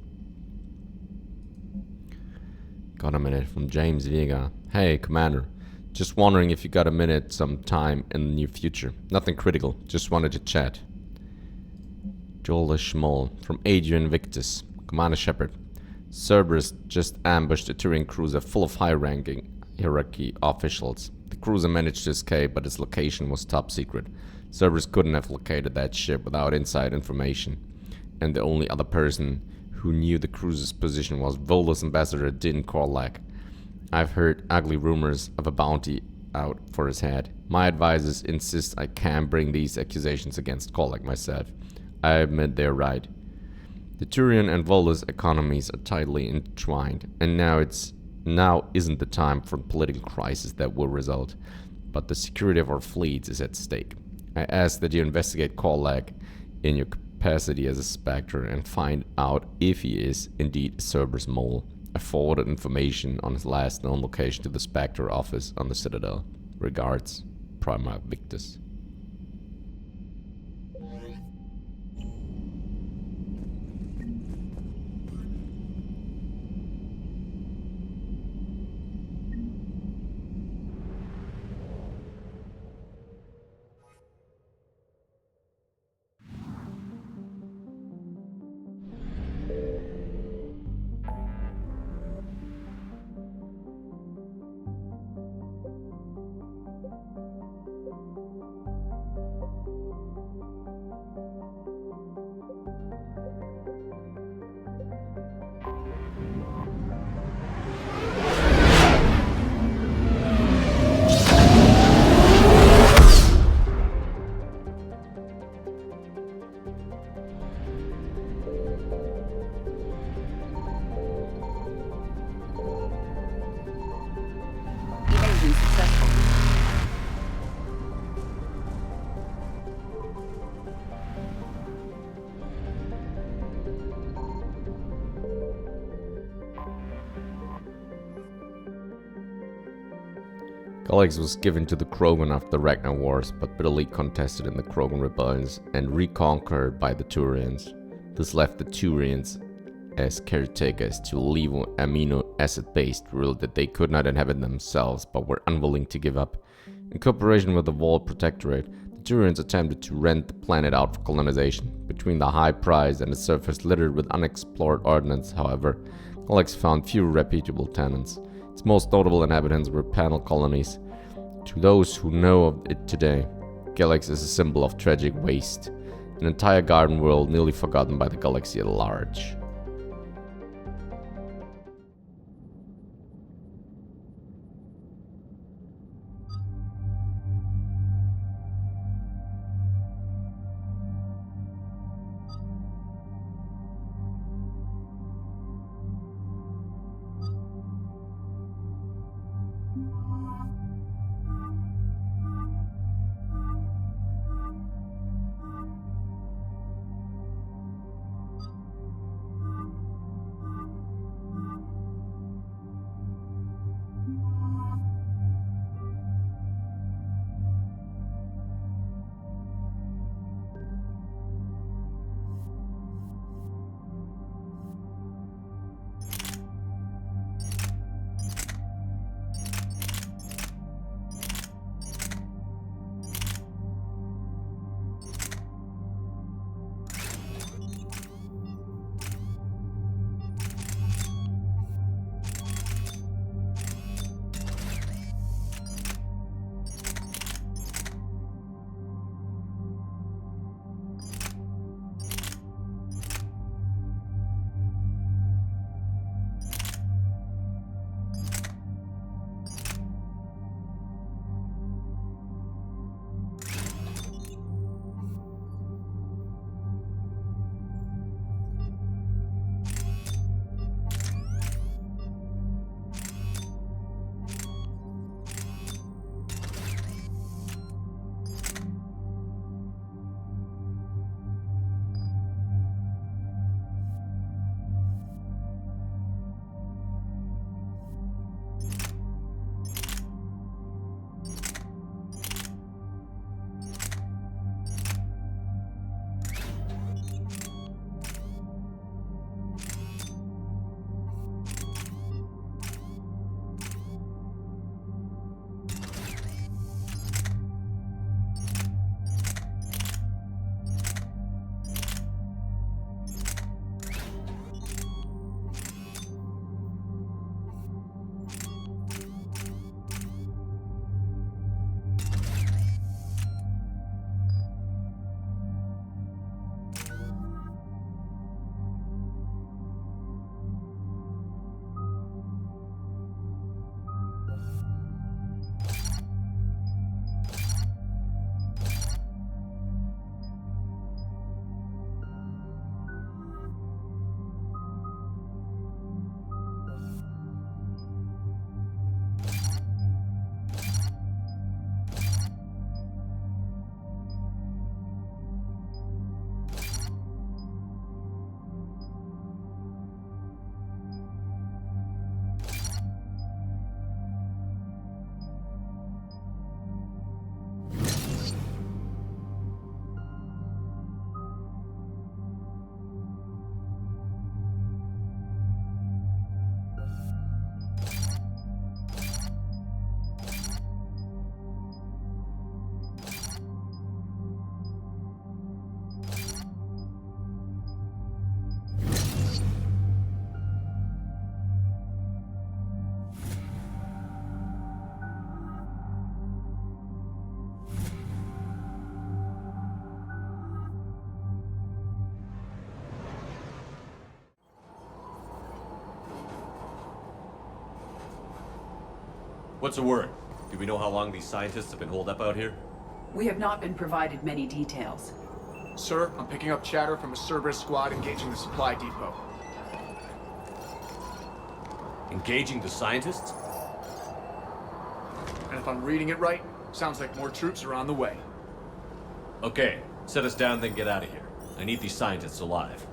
Got a minute from James Vega. Hey, Commander. Just wondering if you got a minute, some time in the near future. Nothing critical, just wanted to chat. Joel Schmoll from Adrian Victus. Commander Shepard. Cerberus just ambushed a Turian cruiser full of high-ranking hierarchy officials. The cruiser managed to escape, but its location was top secret. Cerberus couldn't have located that ship without inside information. And the only other person who knew the cruiser's position was Volus ambassador Din Korlak. I've heard ugly rumors of a bounty out for his head. My advisors insist I can't bring these accusations against Korlak myself. I admit they're right. The Turian and Volus economies are tightly entwined, and now isn't the time for political crisis that will result, but the security of our fleets is at stake. I ask that you investigate Korlak in your capacity as a Spectre and find out if he is indeed a Cerberus mole. I forwarded information on his last known location to the Spectre office on the Citadel. Regards, Prima Victus. Codex was given to the Krogan after the Ragnar Wars, but bitterly contested in the Krogan rebellions and reconquered by the Turians. This left the Turians as caretakers to leave amino acid-based rule that they could not inhabit themselves but were unwilling to give up. In cooperation with the Vault Protectorate, the Turians attempted to rent the planet out for colonization. Between the high price and a surface littered with unexplored ordnance, however, Codex found few reputable tenants. Its most notable inhabitants were panel colonies. To those who know of it today, Galax is a symbol of tragic waste, an entire garden world nearly forgotten by the galaxy at large. What's the word? Do we know how long these scientists have been holed up out here? We have not been provided many details. Sir, I'm picking up chatter from a Cerberus squad engaging the supply depot. Engaging the scientists? And if I'm reading it right, sounds like more troops are on the way. Okay, set us down, then get out of here. I need these scientists alive.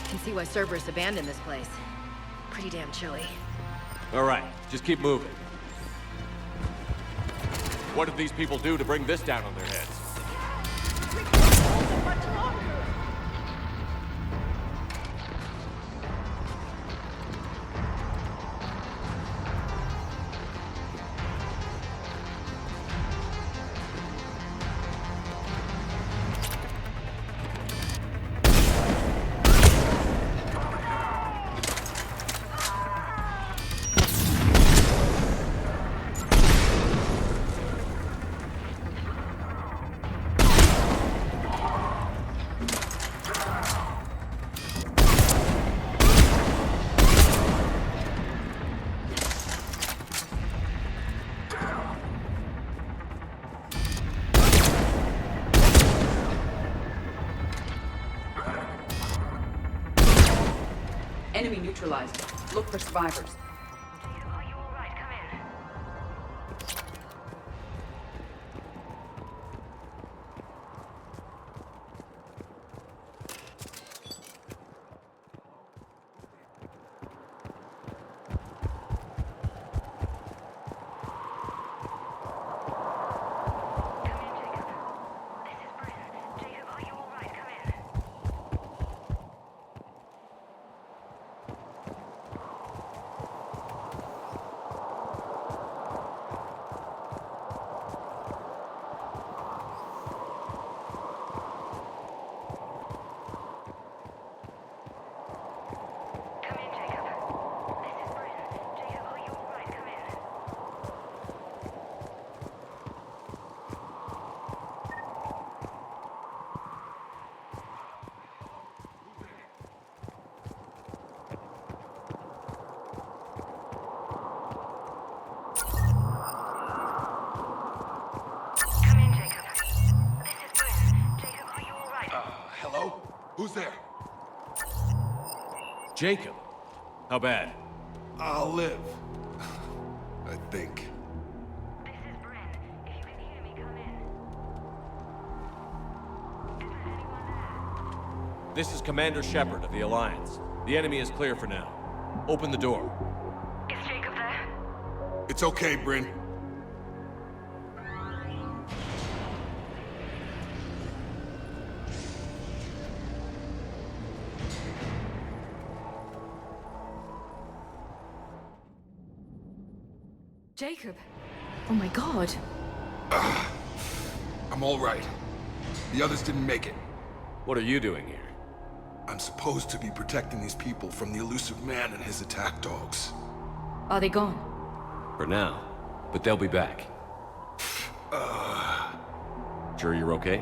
Can see why Cerberus abandoned this place. Pretty damn chilly. All right, just keep moving. What did these people do to bring this down on their heads? Enemy neutralized. Look for survivors. Who's there? Jacob. How bad? I'll live. I think. This is Commander Shepard of the Alliance. The enemy is clear for now. Open the door. Is Jacob there? It's okay, Bryn. Jacob. Oh my god. I'm all right. The others didn't make it. What are you doing here? I'm supposed to be protecting these people from the elusive man and his attack dogs. Are they gone? For now. But they'll be back. Sure you're okay?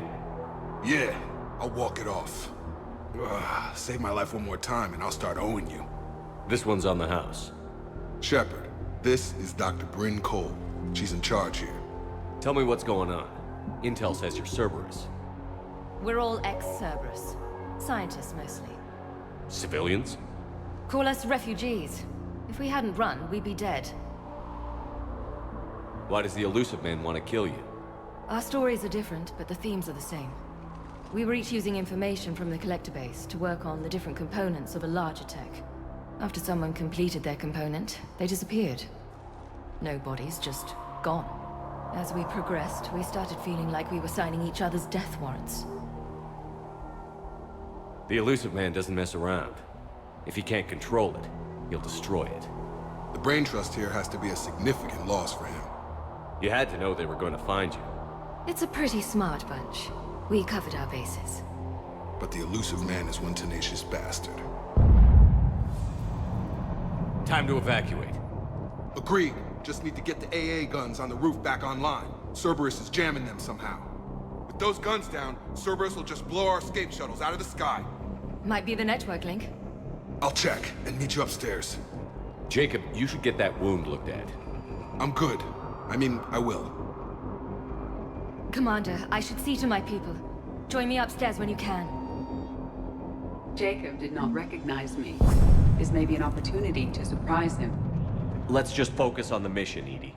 Yeah, I'll walk it off. Save my life one more time and I'll start owing you. This one's on the house. Shepard, this is Dr. Bryn Cole. She's in charge here. Tell me what's going on. Intel says you're Cerberus. We're all ex-Cerberus. Scientists, mostly. Civilians? Call us refugees. If we hadn't run, we'd be dead. Why does the elusive man want to kill you? Our stories are different, but the themes are the same. We were each using information from the collector base to work on the different components of a larger tech. After someone completed their component, they disappeared. No bodies, just gone. As we progressed, we started feeling like we were signing each other's death warrants. The elusive man doesn't mess around. If he can't control it, he'll destroy it. The brain trust here has to be a significant loss for him. You had to know they were going to find you. It's a pretty smart bunch. We covered our bases. But the elusive man is one tenacious bastard. Time to evacuate. Agreed. Just need to get the AA guns on the roof back online. Cerberus is jamming them somehow. With those guns down, Cerberus will just blow our escape shuttles out of the sky. Might be the network link. I'll check and meet you upstairs. Jacob, you should get that wound looked at. I'm good. I mean, I will. Commander, I should see to my people. Join me upstairs when you can. Jacob did not recognize me. This may be an opportunity to surprise him. Let's just focus on the mission, Edie.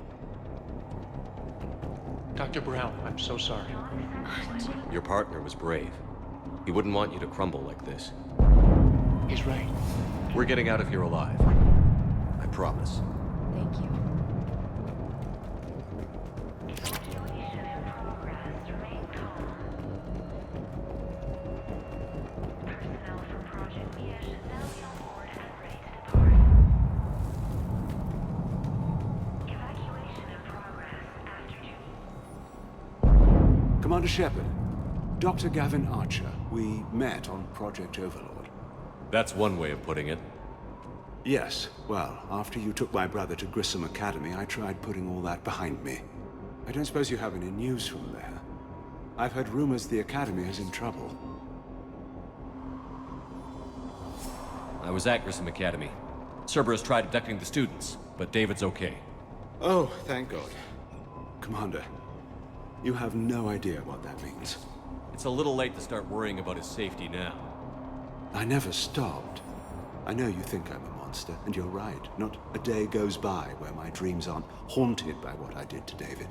Dr. Brown, I'm so sorry. Your partner was brave. He wouldn't want you to crumble like this. He's right. We're getting out of here alive. I promise. Thank you. Commander Shepard, Dr. Gavin Archer, we met on Project Overlord. That's one way of putting it. Yes, well, after you took my brother to Grissom Academy, I tried putting all that behind me. I don't suppose you have any news from there. I've heard rumors the Academy is in trouble. I was at Grissom Academy. Cerberus tried abducting the students, but David's okay. Oh, thank God. Commander, you have no idea what that means. It's a little late to start worrying about his safety now. I never stopped. I know you think I'm a monster, and you're right. Not a day goes by where my dreams aren't haunted by what I did to David.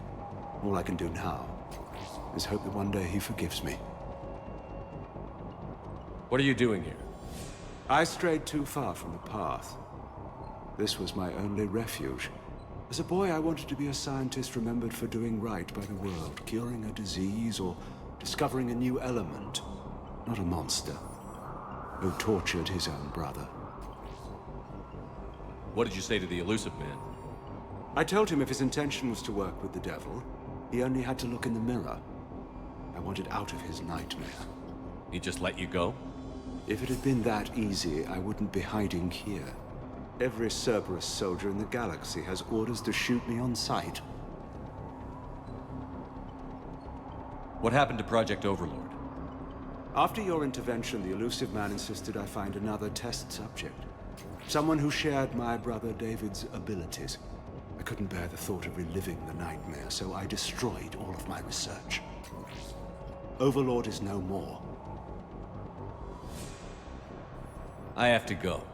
All I can do now is hope that one day he forgives me. What are you doing here? I strayed too far from the path. This was my only refuge. As a boy, I wanted to be a scientist remembered for doing right by the world, curing a disease or discovering a new element. Not a monster who tortured his own brother. What did you say to the elusive man? I told him if his intention was to work with the devil, he only had to look in the mirror. I wanted out of his nightmare. He just let you go? If it had been that easy, I wouldn't be hiding here. Every Cerberus soldier in the galaxy has orders to shoot me on sight. What happened to Project Overlord? After your intervention, the elusive man insisted I find another test subject. Someone who shared my brother David's abilities. I couldn't bear the thought of reliving the nightmare, so I destroyed all of my research. Overlord is no more. I have to go.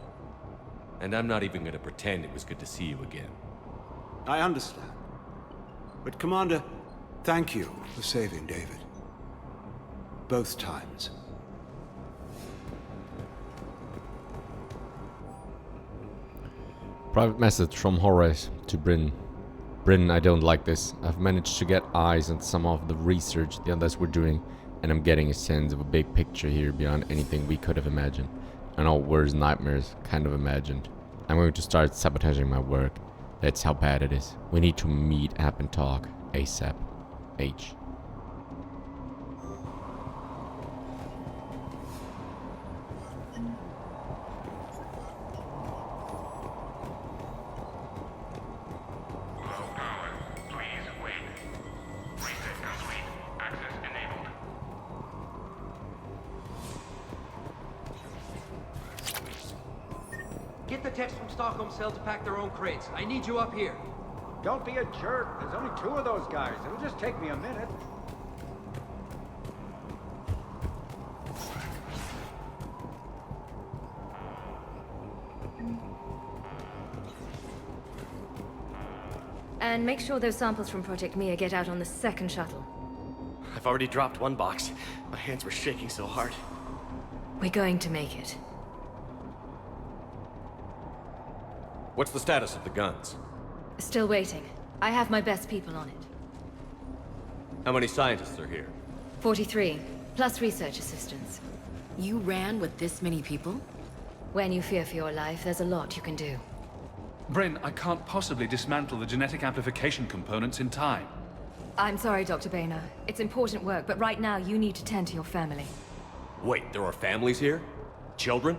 And I'm not even going to pretend it was good to see you again. I understand. But Commander, thank you for saving David. Both times. Private message from Horace to Bryn. Bryn, I don't like this. I've managed to get eyes on some of the research the others were doing, and I'm getting a sense of a big picture here beyond anything we could have imagined. And all worst nightmares kind of imagined. I'm going to start sabotaging my work. That's how bad it is. We need to meet up and talk ASAP. H. Get the techs from Stockholm Cell to pack their own crates. I need you up here. Don't be a jerk. There's only 2 of those guys. It'll just take me a minute. And make sure those samples from Project Mia get out on the second shuttle. I've already dropped one box. My hands were shaking so hard. We're going to make it. What's the status of the guns? Still waiting. I have my best people on it. How many scientists are here? 43, plus research assistants. You ran with this many people? When you fear for your life, there's a lot you can do. Bryn, I can't possibly dismantle the genetic amplification components in time. I'm sorry, Dr. Boehner. It's important work, but right now you need to tend to your family. Wait, there are families here? Children?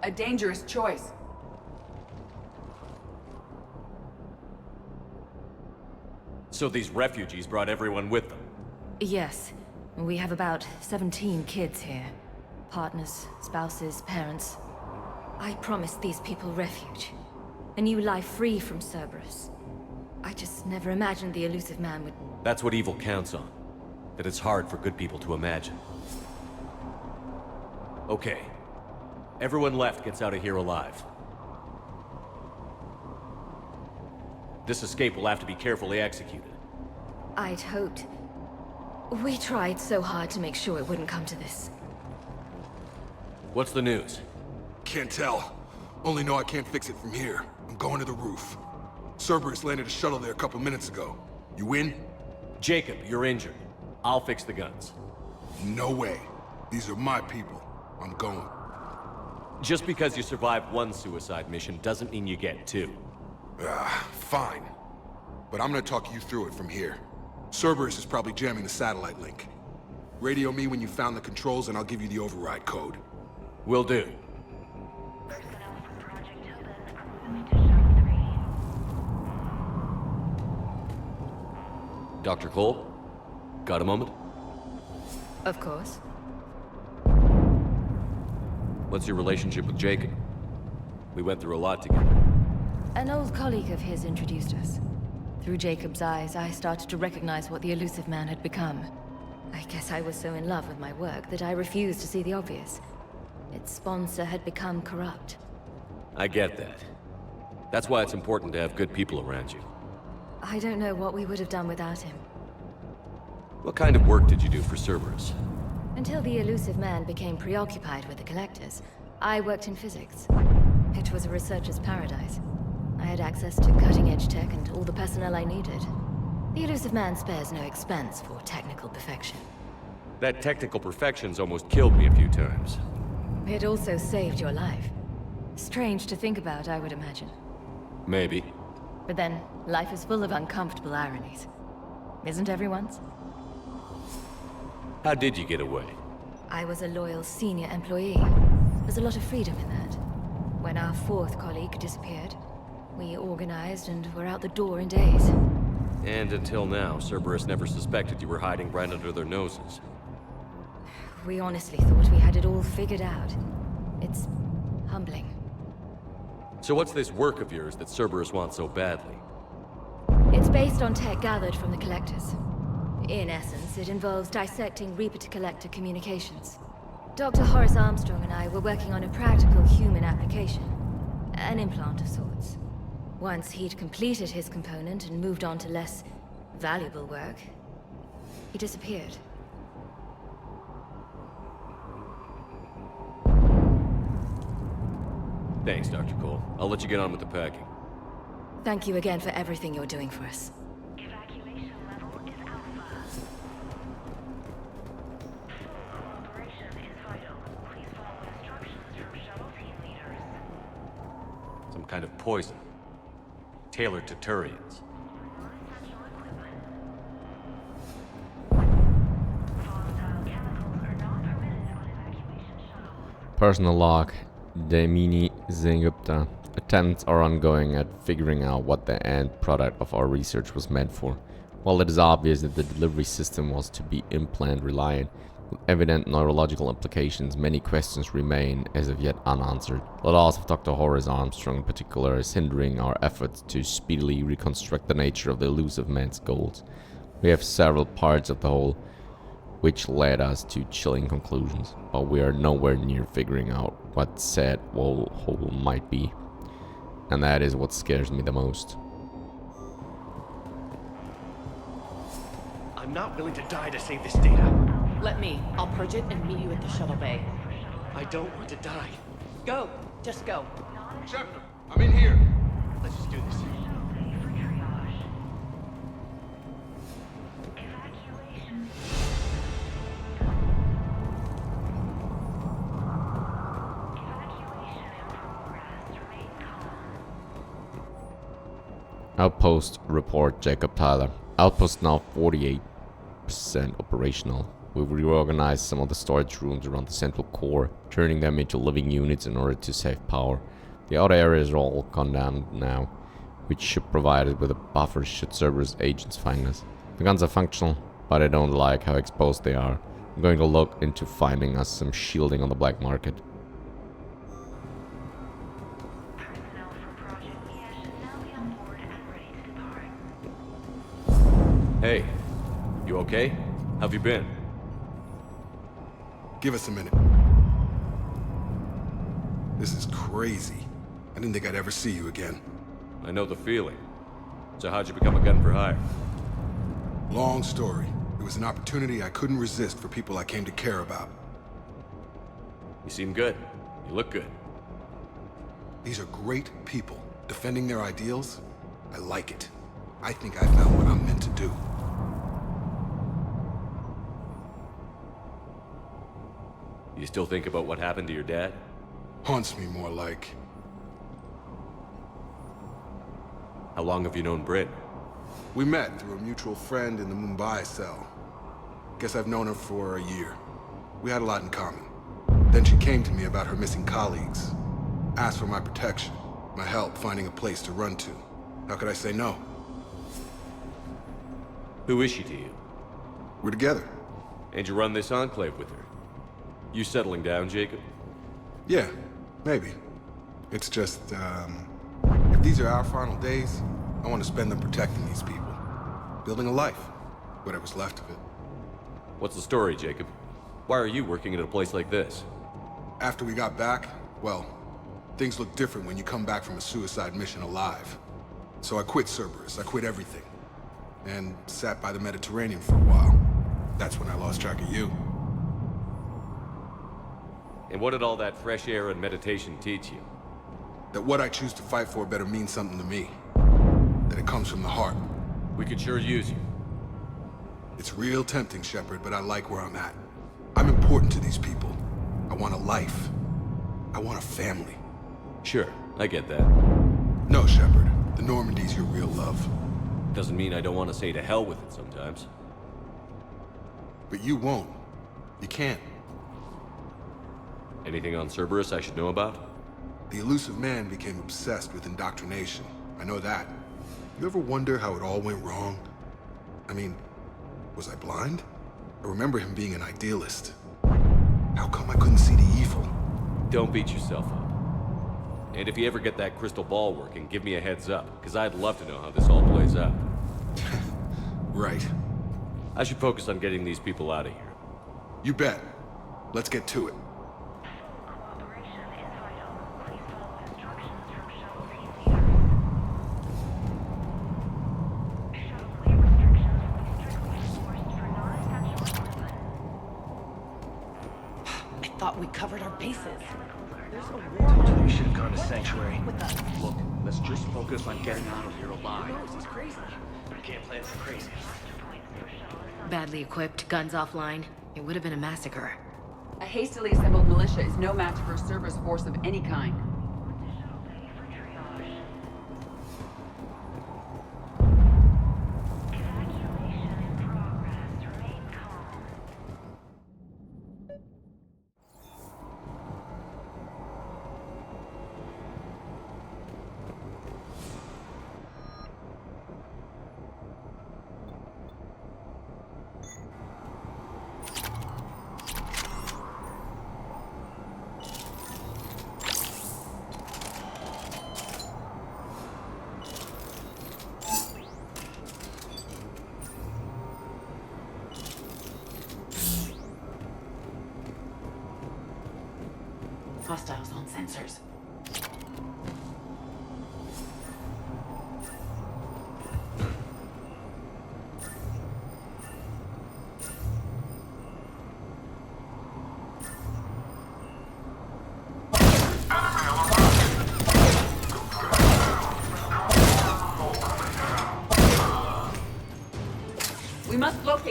A dangerous choice. So these refugees brought everyone with them? Yes. We have about 17 kids here. Partners, spouses, parents. I promised these people refuge. A new life free from Cerberus. I just never imagined the elusive man would... That's what evil counts on. That it's hard for good people to imagine. Okay. Everyone left gets out of here alive. This escape will have to be carefully executed. I'd hoped. We tried so hard to make sure it wouldn't come to this. What's the news? Can't tell. Only know I can't fix it from here. I'm going to the roof. Cerberus landed a shuttle there a couple minutes ago. You in? Jacob, you're injured. I'll fix the guns. No way. These are my people. I'm going. Just because you survived one suicide mission doesn't mean you get two. Fine. But I'm gonna talk you through it from here. Cerberus is probably jamming the satellite link. Radio me when you found the controls and I'll give you the override code. Will do. Dr. Cole? Got a moment? Of course. What's your relationship with Jacob? We went through a lot together. An old colleague of his introduced us. Through Jacob's eyes, I started to recognize what the elusive man had become. I guess I was so in love with my work that I refused to see the obvious. Its sponsor had become corrupt. I get that. That's why it's important to have good people around you. I don't know what we would have done without him. What kind of work did you do for Cerberus? Until the elusive man became preoccupied with the collectors, I worked in physics. It was a researcher's paradise. I had access to cutting-edge tech and all the personnel I needed. The elusive man spares no expense for technical perfection. That technical perfection's almost killed me a few times. It also saved your life. Strange to think about, I would imagine. Maybe. But then, life is full of uncomfortable ironies. Isn't everyone's? How did you get away? I was a loyal senior employee. There's a lot of freedom in that. When our fourth colleague disappeared, we organized and were out the door in days. And until now, Cerberus never suspected you were hiding right under their noses. We honestly thought we had it all figured out. It's humbling. So what's this work of yours that Cerberus wants so badly? It's based on tech gathered from the Collectors. In essence, it involves dissecting Reaper-to-Collector communications. Dr. Horace Armstrong and I were working on a practical human application. An implant of sorts. Once he'd completed his component and moved on to less valuable work, he disappeared. Thanks, Dr. Cole. I'll let you get on with the packing. Thank you again for everything you're doing for us. Evacuation level is Alpha. Full cooperation is vital. Please follow instructions from shuttle team leaders. Some kind of poison. Tailored to Turians. Personal log. Demini Zengupta. Attempts are ongoing at figuring out what the end product of our research was meant for. While it is obvious that the delivery system was to be implant reliant, with evident neurological implications, many questions remain as of yet unanswered. The loss of Dr. Horace Armstrong in particular is hindering our efforts to speedily reconstruct the nature of the elusive man's goals. We have several parts of the whole, which led us to chilling conclusions, but we are nowhere near figuring out what said whole might be. And that is what scares me the most. I'm not willing to die to save this data. Let me. I'll purge it and meet you at the shuttle bay. I don't want to die. Go. Just go. Shepard, I'm in here. Let's just do this. Outpost report, Jacob Tyler. Outpost now 48% operational. We've reorganized some of the storage rooms around the central core, turning them into living units in order to save power. The outer areas are all condemned now, which should provide it with a buffer should Cerberus agents find us. The guns are functional, but I don't like how exposed they are. I'm going to look into finding us some shielding on the black market. Hey, you okay? How've you been? Give us a minute. This is crazy. I didn't think I'd ever see you again. I know the feeling. So how'd you become a gun for hire? Long story. It was an opportunity I couldn't resist for people I came to care about. You seem good. You look good. These are great people. Defending their ideals, I like it. I think I found what I'm meant to do. You still think about what happened to your dad? Haunts me more like. How long have you known Bryn? We met through a mutual friend in the Mumbai cell. Guess I've known her for a year. We had a lot in common. Then she came to me about her missing colleagues. Asked for my protection, my help finding a place to run to. How could I say no? Who is she to you? We're together. And you run this Enclave with her? You settling down, Jacob? Yeah, maybe. It's just, if these are our final days, I want to spend them protecting these people. Building a life. Whatever's left of it. What's the story, Jacob? Why are you working at a place like this? After we got back, well, things look different when you come back from a suicide mission alive. So I quit Cerberus, I quit everything. And sat by the Mediterranean for a while. That's when I lost track of you. And what did all that fresh air and meditation teach you? That what I choose to fight for better mean something to me. That it comes from the heart. We could sure use you. It's real tempting, Shepard, but I like where I'm at. I'm important to these people. I want a life. I want a family. Sure, I get that. No, Shepard. The Normandy's your real love. Doesn't mean I don't want to say to hell with it sometimes. But you won't. You can't. Anything on Cerberus I should know about? The elusive man became obsessed with indoctrination. I know that. You ever wonder how it all went wrong? I mean, was I blind? I remember him being an idealist. How come I couldn't see the evil? Don't beat yourself up. And if you ever get that crystal ball working, give me a heads up, because I'd love to know how this all plays out. Right. I should focus on getting these people out of here. You bet. Let's get to it. I thought we covered our bases. There's a war. Told you we should have gone to Sanctuary. Look, let's just focus on getting out of here alive. He's crazy. We can't plan for crazy. Badly equipped, guns offline. It would have been a massacre. A hastily assembled militia is no match for a Cerberus force of any kind. Hostiles on sensors.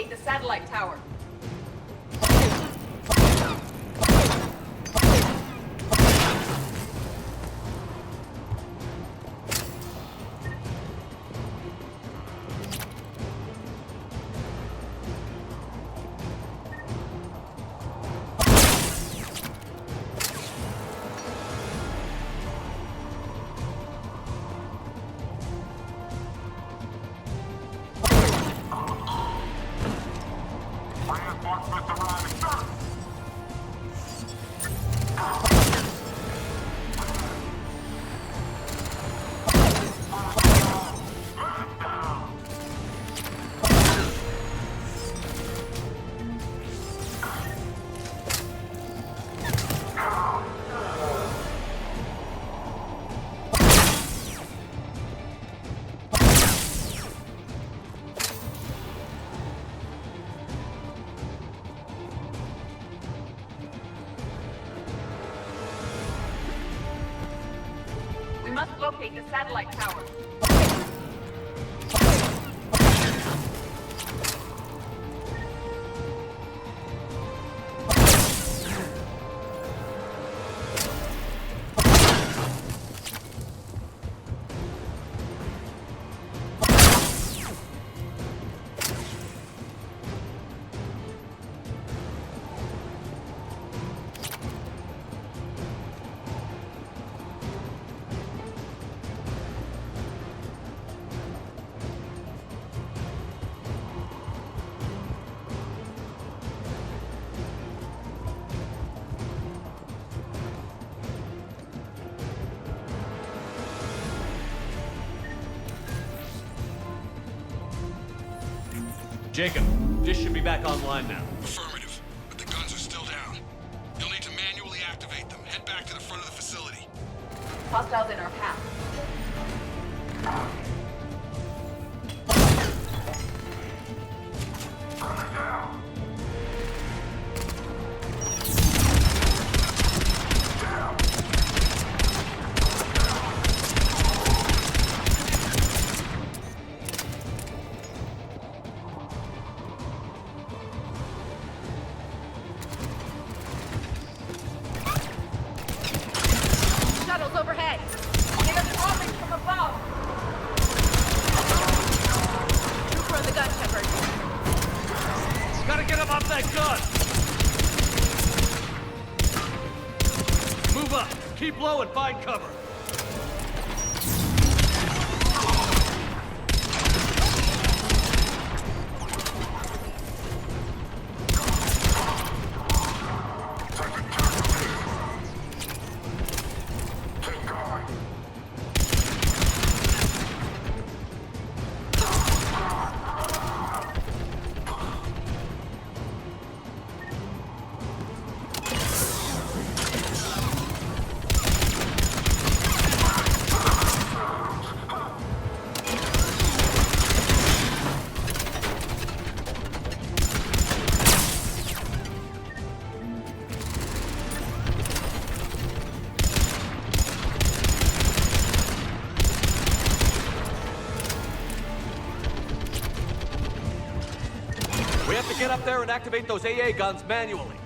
locate the satellite tower. We must locate the satellite tower. Jacob, dish should be back online now. Affirmative, but the guns are still down. You'll need to manually activate them. Head back to the front of the facility. Hostiles in our path. Shuttles overhead. They are dropping from above. Trooper on the gun, Shepard. Gotta get him off that gun! Move up, keep low and find cover. We have to get up there and activate those AA guns manually.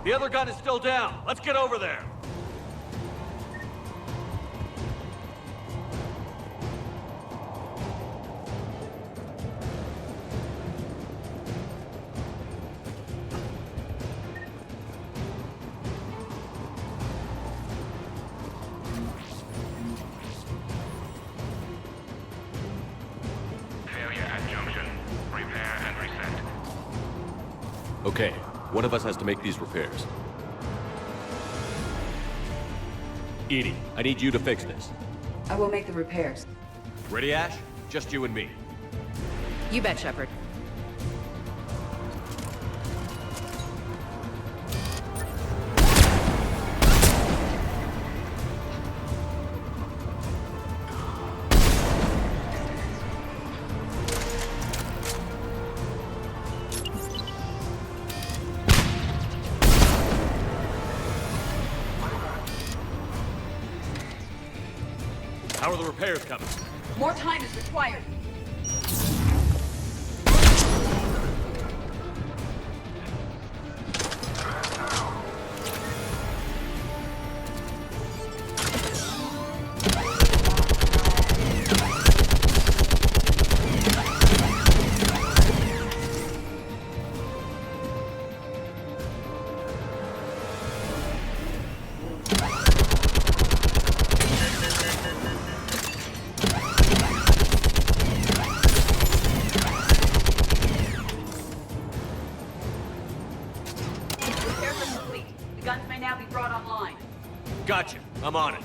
The other gun is still down. Let's get over there. Failure at junction. Repair and reset. Okay, one of us has to make these repairs. Edie, I need you to fix this. I will make the repairs. Ready, Ash? Just you and me. You bet, Shepard. How are the repairs coming? More time is required. Gotcha. I'm on it.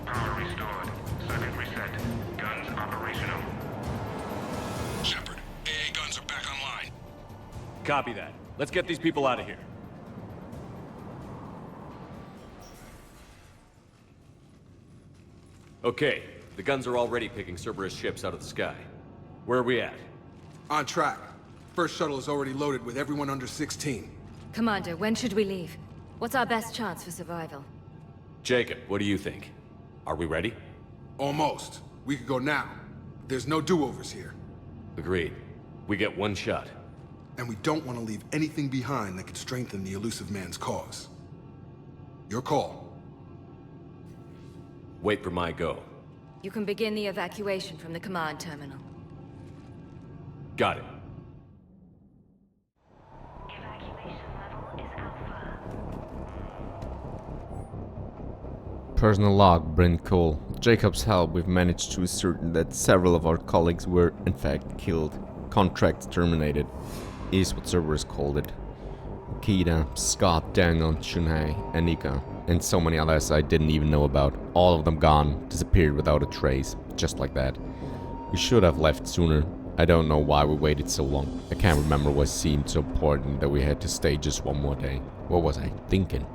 Power restored. Circuit reset. Guns operational. Shepard, AA guns are back online. Copy that. Let's get these people out of here. Okay. The guns are already picking Cerberus ships out of the sky. Where are we at? On track. First shuttle is already loaded with everyone under 16. Commander, when should we leave? What's our best chance for survival? Jacob, what do you think? Are we ready? Almost. We could go now. There's no do-overs here. Agreed. We get one shot. And we don't want to leave anything behind that could strengthen the elusive man's cause. Your call. Wait for my go. You can begin the evacuation from the command terminal. Got it. Evacuation level is Alpha. Personal log, Brent Cole. With Jacob's help, we've managed to ascertain that several of our colleagues were, in fact, killed. Contracts terminated, is what Cerberus called it. Kida, Scott, Daniel, Shunhei, Anika, and so many others I didn't even know about. All of them gone, disappeared without a trace, just like that. We should have left sooner. I don't know why we waited so long. I can't remember what seemed so important that we had to stay just one more day. What was I thinking?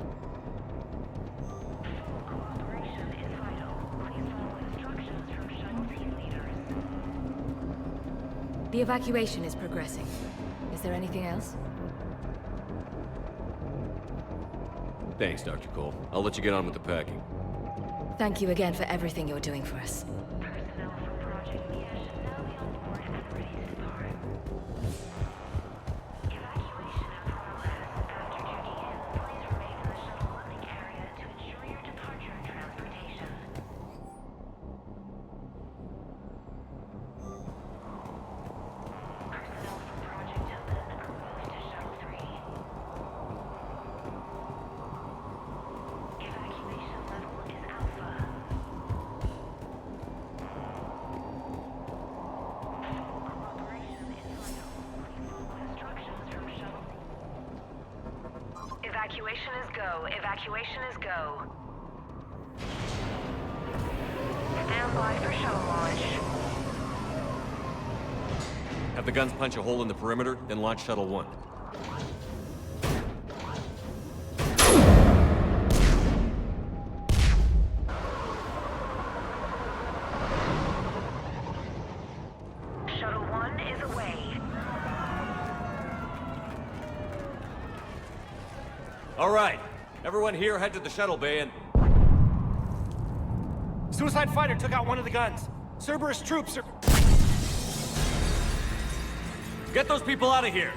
Cooperation is vital. Please follow instructions from shuttle team leaders. The evacuation is progressing. Is there anything else? Thanks, Dr. Cole. I'll let you get on with the packing. Thank you again for everything you're doing for us. Personnel from Project Mia should now be on board and ready to depart. Evacuation in progress. After checking in, please remain in the shuttle loading area to ensure your departure and transportation. Personnel from Project Tobin are moved to Shuttle 3. Evacuation level is Alpha. Full cooperation is vital. Please follow instructions from shuttle. Evacuation is go. Evacuation is go. Stand by for shuttle launch. Have the guns punch a hole in the perimeter, then launch Shuttle 1. Shuttle 1 is away. All right. Everyone here head to the shuttle bay and... Suicide fighter took out one of the guns. Cerberus troops are... Get those people out of here!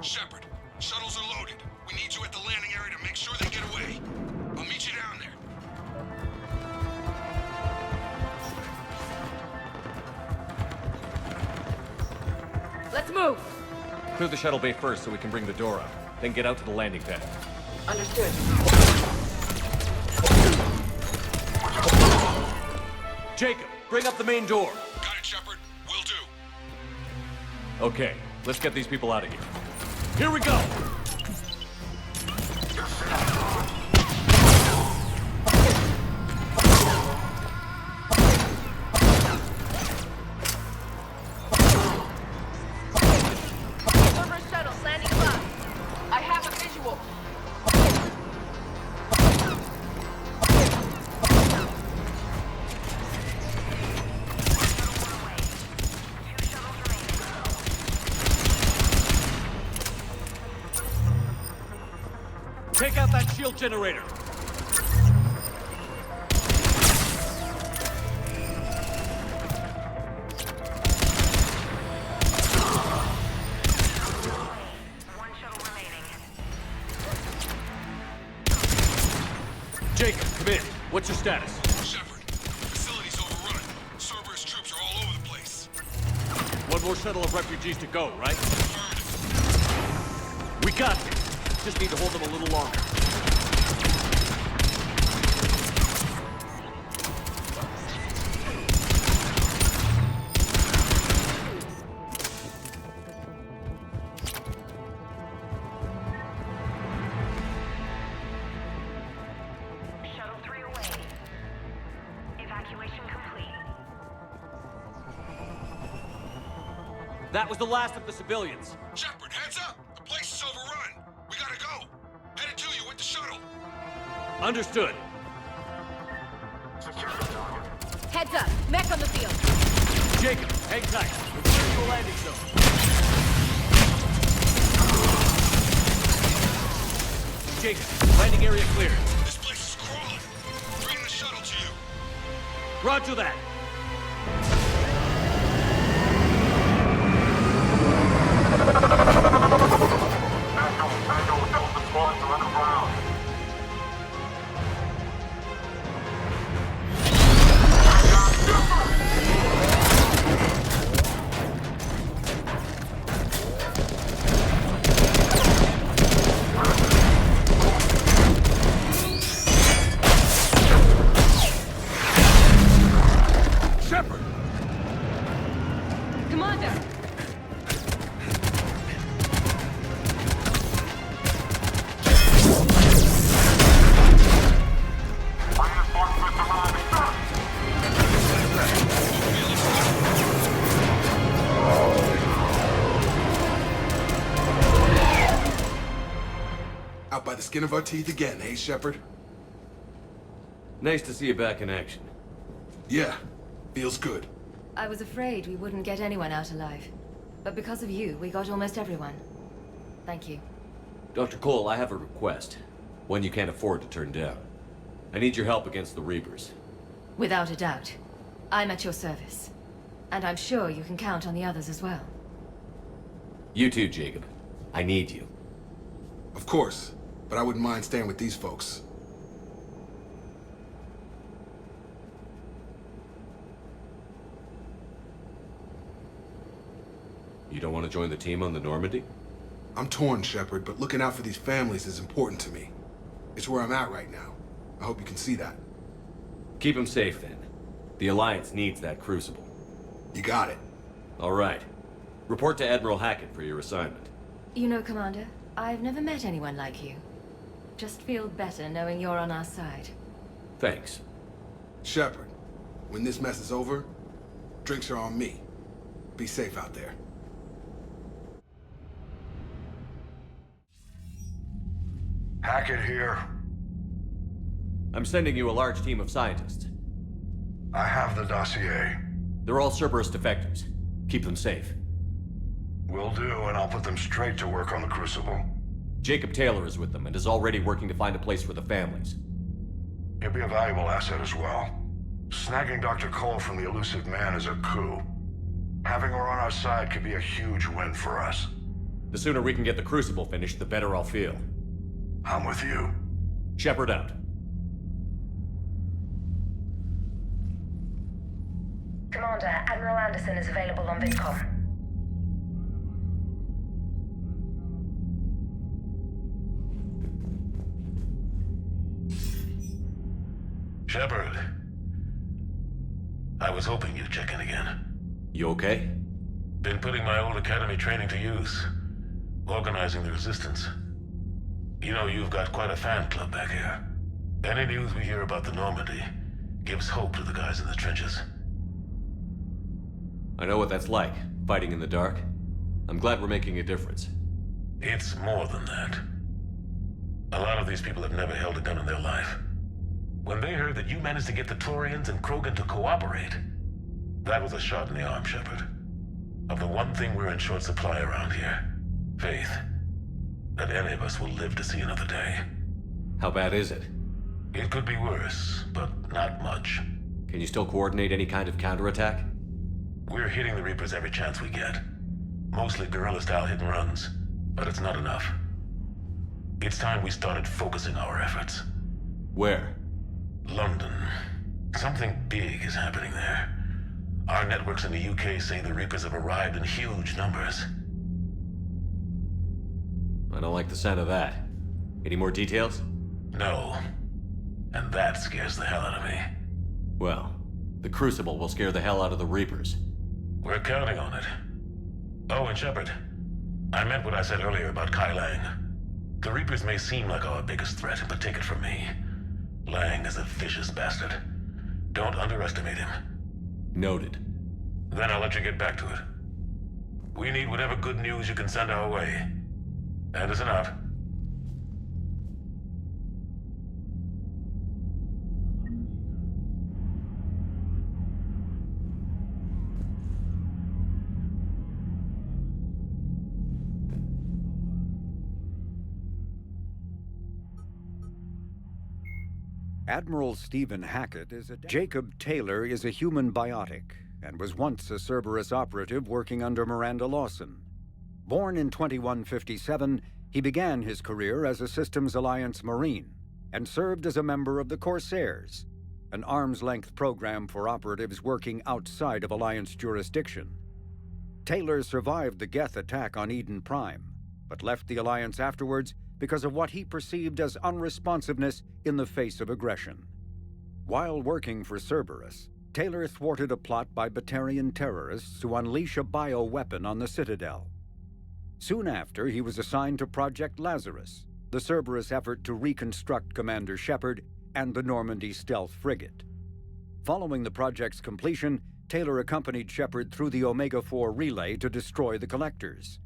Shepard, shuttles are loaded. We need you at the landing area to make sure they get away. I'll meet you down there. Clear the shuttle bay first so we can bring the door up. Then get out to the landing pad. Understood. Jacob, bring up the main door. Got it, Shepard. Will do. Okay, let's get these people out of here. Here we go! Cerberus shuttle landing above. I have a visual. Take out that shield generator. Jacob, come in. What's your status? Shepard, facility's overrun. Cerberus troops are all over the place. One more shuttle of refugees to go, right? We got this. Just need to hold them a little longer. Shuttle 3 away. Evacuation complete. That was the last of the civilians. Shepard, heads up! The place is overrun. We gotta go. Headed to you with the shuttle. Understood. Heads up! Mech on the field! Jacob, hang tight. We're going to a landing zone. Jacob, landing area cleared. This place is crawling. Bring the shuttle to you. Roger that. Shepard! Commander! Out by the skin of our teeth again, eh, Shepard? Nice to see you back in action. Yeah, feels good. I was afraid we wouldn't get anyone out alive. But because of you, we got almost everyone. Thank you. Dr. Cole, I have a request. One you can't afford to turn down. I need your help against the Reapers. Without a doubt. I'm at your service. And I'm sure you can count on the others as well. You too, Jacob. I need you. Of course, but I wouldn't mind staying with these folks. You don't want to join the team on the Normandy? I'm torn, Shepard, but looking out for these families is important to me. It's where I'm at right now. I hope you can see that. Keep them safe, then. The Alliance needs that crucible. You got it. All right. Report to Admiral Hackett for your assignment. You know, Commander, I've never met anyone like you. Just feel better knowing you're on our side. Thanks. Shepard, when this mess is over, drinks are on me. Be safe out there. Hackett here. I'm sending you a large team of scientists. I have the dossier. They're all Cerberus defectors. Keep them safe. Will do, and I'll put them straight to work on the Crucible. Jacob Taylor is with them and is already working to find a place for the families. He'll be a valuable asset as well. Snagging Dr. Cole from the elusive man is a coup. Having her on our side could be a huge win for us. The sooner we can get the Crucible finished, the better I'll feel. I'm with you. Shepard out. Commander, Admiral Anderson is available on VidCom. Shepard. I was hoping you'd check in again. You okay? Been putting my old academy training to use. Organizing the resistance. You know, you've got quite a fan club back here. Any news we hear about the Normandy gives hope to the guys in the trenches. I know what that's like, fighting in the dark. I'm glad we're making a difference. It's more than that. A lot of these people have never held a gun in their life. When they heard that you managed to get the Turians and Krogan to cooperate, that was a shot in the arm, Shepard. Of the one thing we're in short supply around here, faith. That any of us will live to see another day. How bad is it? It could be worse, but not much. Can you still coordinate any kind of counterattack? We're hitting the Reapers every chance we get. Mostly guerrilla-style hit-and-runs, but it's not enough. It's time we started focusing our efforts. Where? London. Something big is happening there. Our networks in the UK say the Reapers have arrived in huge numbers. I don't like the sound of that. Any more details? No. And that scares the hell out of me. Well, the Crucible will scare the hell out of the Reapers. We're counting on it. Oh, and Shepard, I meant what I said earlier about Kai Lang. The Reapers may seem like our biggest threat, but take it from me. Lang is a vicious bastard. Don't underestimate him. Noted. Then I'll let you get back to it. We need whatever good news you can send our way. Anderson out. Admiral Stephen Hackett is Jacob Taylor is a human biotic and was once a Cerberus operative working under Miranda Lawson. Born in 2157, he began his career as a Systems Alliance Marine and served as a member of the Corsairs, an arm's-length program for operatives working outside of Alliance jurisdiction. Taylor survived the Geth attack on Eden Prime, but left the Alliance afterwards because of what he perceived as unresponsiveness in the face of aggression. While working for Cerberus, Taylor thwarted a plot by Batarian terrorists to unleash a bioweapon on the Citadel. Soon after, he was assigned to Project Lazarus, the Cerberus effort to reconstruct Commander Shepard and the Normandy stealth frigate. Following the project's completion, Taylor accompanied Shepard through the Omega-4 relay to destroy the Collectors.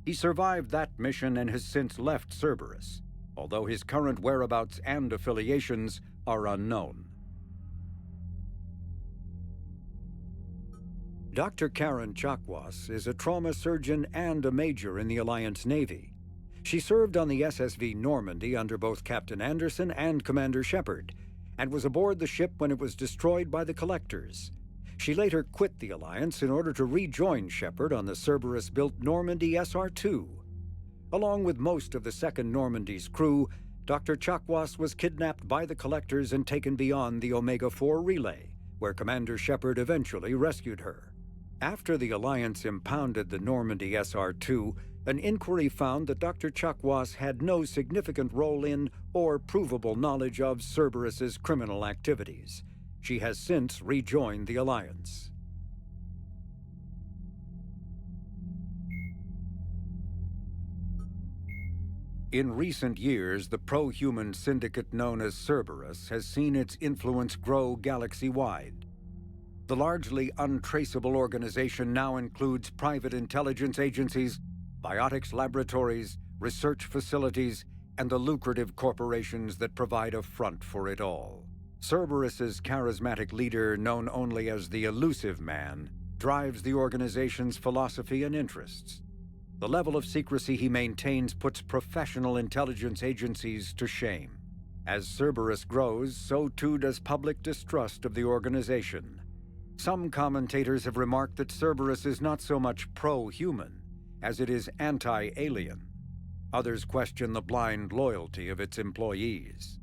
He survived that mission and has since left Cerberus, although his current whereabouts and affiliations are unknown. Dr. Karen Chakwas is a trauma surgeon and a major in the Alliance Navy. She served on the SSV Normandy under both Captain Anderson and Commander Shepard, and was aboard the ship when it was destroyed by the Collectors. She later quit the Alliance in order to rejoin Shepard on the Cerberus-built Normandy SR-2. Along with most of the Second Normandy's crew, Dr. Chakwas was kidnapped by the Collectors and taken beyond the Omega-4 relay, where Commander Shepard eventually rescued her. After the Alliance impounded the Normandy SR-2, an inquiry found that Dr. Chakwas had no significant role in or provable knowledge of Cerberus's criminal activities. She has since rejoined the Alliance. In recent years, the pro-human syndicate known as Cerberus has seen its influence grow galaxy-wide. The largely untraceable organization now includes private intelligence agencies, biotics laboratories, research facilities, and the lucrative corporations that provide a front for it all. Cerberus's charismatic leader, known only as the Elusive Man, drives the organization's philosophy and interests. The level of secrecy he maintains puts professional intelligence agencies to shame. As Cerberus grows, so too does public distrust of the organization. Some commentators have remarked that Cerberus is not so much pro-human as it is anti-alien. Others question the blind loyalty of its employees.